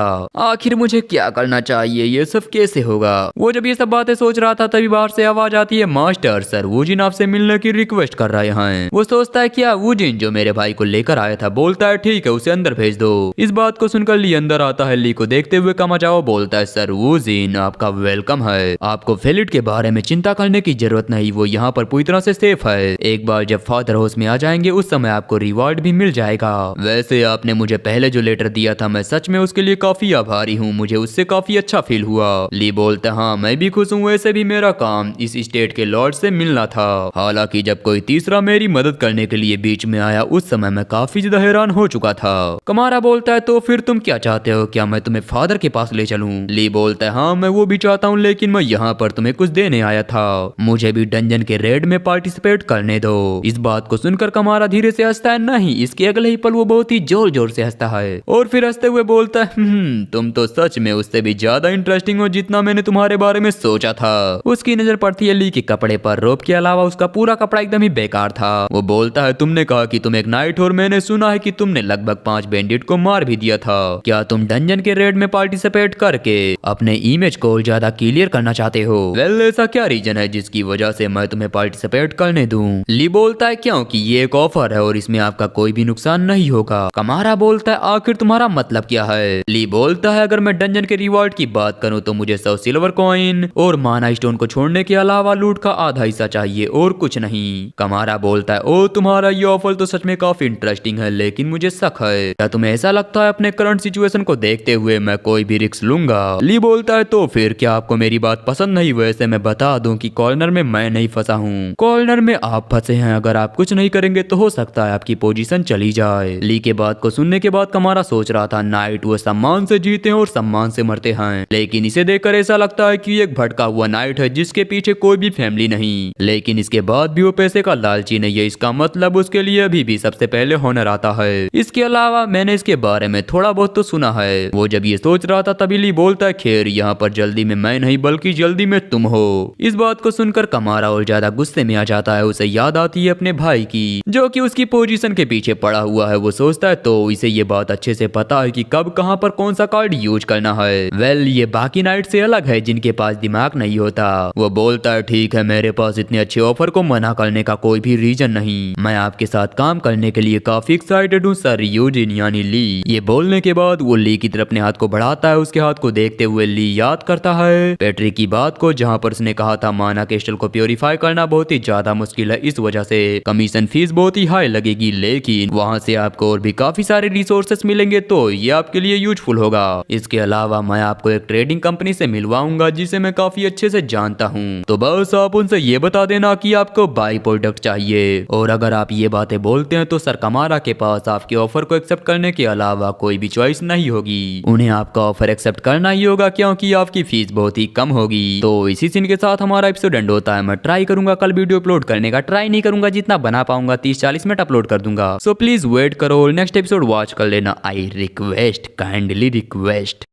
A: आखिर मुझे क्या करना चाहिए? ये सब कैसे होगा? वो जब ये सब बातें सोच रहा था तभी बाहर से आवाज आती है मास्टर सर वूजिन आपसे मिलने की रिक्वेस्ट कर रहे हैं। वो सोचता है क्या वूजिन जो मेरे भाई को लेकर आया था? बोलता है ठीक है उसे अंदर भेज दो। इस बात को सुनकर ली अंदर आता है। ली को देखते हुए कामाजाओ बोलता है सर वूजिन आपका वेलकम है, आपको फेलिट के बारे में चिंता करने की जरूरत नहीं, वो यहाँ पर पूरी तरह से सेफ है। एक बार जब फादर हाउस में आ जाएंगे उस समय आपको रिवॉर्ड भी मिल जाएगा। वैसे आपने मुझे पहले जो लेटर दिया था मैं सच में उसके लिए काफी आभारी हूँ, मुझे उससे काफी अच्छा फील हुआ। ली बोलता हाँ मैं भी खुश हूँ, वैसे भी मेरा काम इस स्टेट के लॉर्ड से मिलना था। हालांकि जब कोई तीसरा मेरी मदद करने के लिए बीच में आया उस समय मैं काफी ज्यादा हैरान हो चुका था। कमारा बोलता है तो फिर तुम क्या चाहते हो? क्या मैं तुम्हें फादर के पास ले चलूं? ली बोलता है हाँ मैं वो भी चाहता हूँ, लेकिन मैं यहाँ पर तुम्हें कुछ देने आया था, मुझे भी डंजन के रेड में पार्टिसिपेट करने दो। इस बात को सुनकर कमारा धीरे से हंसता है। नहीं, इसके अगले ही पल वो बहुत ही जोर जोर से हंसता है और फिर हंसते हुए बोलता है तुम तो सच में उससे भी ज्यादा इंटरेस्टिंग हो जितना मैंने तुम्हारे बारे में सोचा था। उसकी नजर पड़ती है ली के कपड़े पर। रोब के अलावा उसका पूरा कपड़ा एकदम ही बेकार था। वो बोलता है तुमने कहा कि तुम एक नाइट और मैंने सुना है कि तुमने लगभग 5 बैंडिट को मार भी दिया था। क्या तुम डंजन के रेड में पार्टिसिपेट करके अपने इमेज को ज्यादा क्लियर करना चाहते हो? वेल ऐसा क्या रीजन है जिसकी वजह से मैं तुम्हें पार्टिसिपेट करने दूं? ली बोलता है क्योंकि ये एक ऑफर है और इसमें आपका कोई भी नुकसान नहीं होगा। कमारा बोलता है आखिर तुम्हारा मतलब क्या है? ली बोलता है अगर मैं डंजन के रिवॉर्ड की बात करूं तो मुझे 100 सिल्वर कॉइन और माना स्टोन को छोड़ने के अलावा लूट का आधा हिस्सा चाहिए और कुछ नहीं। कमारा बोलता है ओ तुम्हारा ये ऑफर तो सच में काफी इंटरेस्टिंग है, लेकिन मुझे शक है क्या तुम्हें ऐसा लगता है अपने करंट सिचुएशन को देखते हुए मैं कोई भी रिस्क लूंगा? ली बोलता है तो फिर क्या आपको मेरी बात पसंद नहीं? वैसे मैं बता दूं कि कॉर्नर में मैं नहीं फंसा हूँ, कॉर्नर में आप फंसे हैं। अगर आप कुछ नहीं करेंगे तो हो सकता है आपकी पोजीशन चली जाए। ली के बात को सुनने के बाद कमारा सोच रहा था नाइट वो सम्मान से जीते हैं और सम्मान से मरते हैं, लेकिन इसे देखकर ऐसा लगता है कि एक भटका हुआ नाइट है जिसके पीछे कोई भी फैमिली नहीं, लेकिन इसके बाद भी वो पैसे का लालची नहीं है। इसका मतलब उसके लिए अभी भी सबसे पहले होनर आता है। इसके अलावा मैंने इसके बारे में थोड़ा बहुत तो सुना है। वो जब ये सोच रहा था तभी ली बोलता है खैर यहाँ पर जल्दी में मैं नहीं बल्कि जल्दी में तुम हो। इस बात को सुनकर कमारा और ज्यादा गुस्से में आ जाता है। उसे याद आती है अपने भाई की जो कि उसकी पोजीशन के पीछे पड़ा हुआ है। वो सोचता है तो इसे ये बात अच्छे से पता है कि कब कहां पर कौन सा कार्ड यूज करना है। वेल ये बाकी नाइट से अलग है जिनके पास दिमाग नहीं होता। वो बोलता है ठीक है मेरे पास इतने अच्छे ऑफर को मना करने का कोई भी रीजन नहीं, मैं आपके साथ काम करने के लिए काफी एक्साइटेड हूँ सर यूजिन यानी ली। ये बोलने के बाद वो ली की तरफ अपने हाथ को बढ़ाता है। उसके हाथ को देखते हुए ली याद करता है पैट्रिक की बात को जहाँ पर उसने कहा था माना क्रिस्टल को प्योरीफाई करना बहुत ही ज्यादा मुश्किल है, इस वजह से कमीशन फीस बहुत ही हाई लगेगी, लेकिन वहाँ से आपको और भी काफी सारे रिसोर्सेस मिलेंगे तो ये आपके लिए यूजफुल यूजफुल होगा। इसके अलावा मैं आपको एक ट्रेडिंग कंपनी से मिलवाऊंगा जिसे मैं काफी अच्छे से जानता हूँ। तो बस आप उनसे ये बता देना कि आपको बाई प्रोडक्ट चाहिए, और अगर आप ये बातें बोलते हैं तो सर कमारा के पास आपके ऑफर को एक्सेप्ट करने के अलावा कोई भी चॉइस नहीं होगी। उन्हें आपका ऑफर एक्सेप्ट करना ही होगा क्योंकि आपकी फीस बहुत ही कम होगी। तो इसी सीन के साथ हमारा एपिसोड एंड होता है। मैं ट्राई करूंगा कल वीडियो अपलोड करने का, ट्राई नहीं करूंगा, जितना बना पाऊंगा 30-40 मिनट अपलोड कर दूंगा। सो प्लीज वेट करो, नेक्स्ट एपिसोड वॉच कर लेना। I request, kindly request.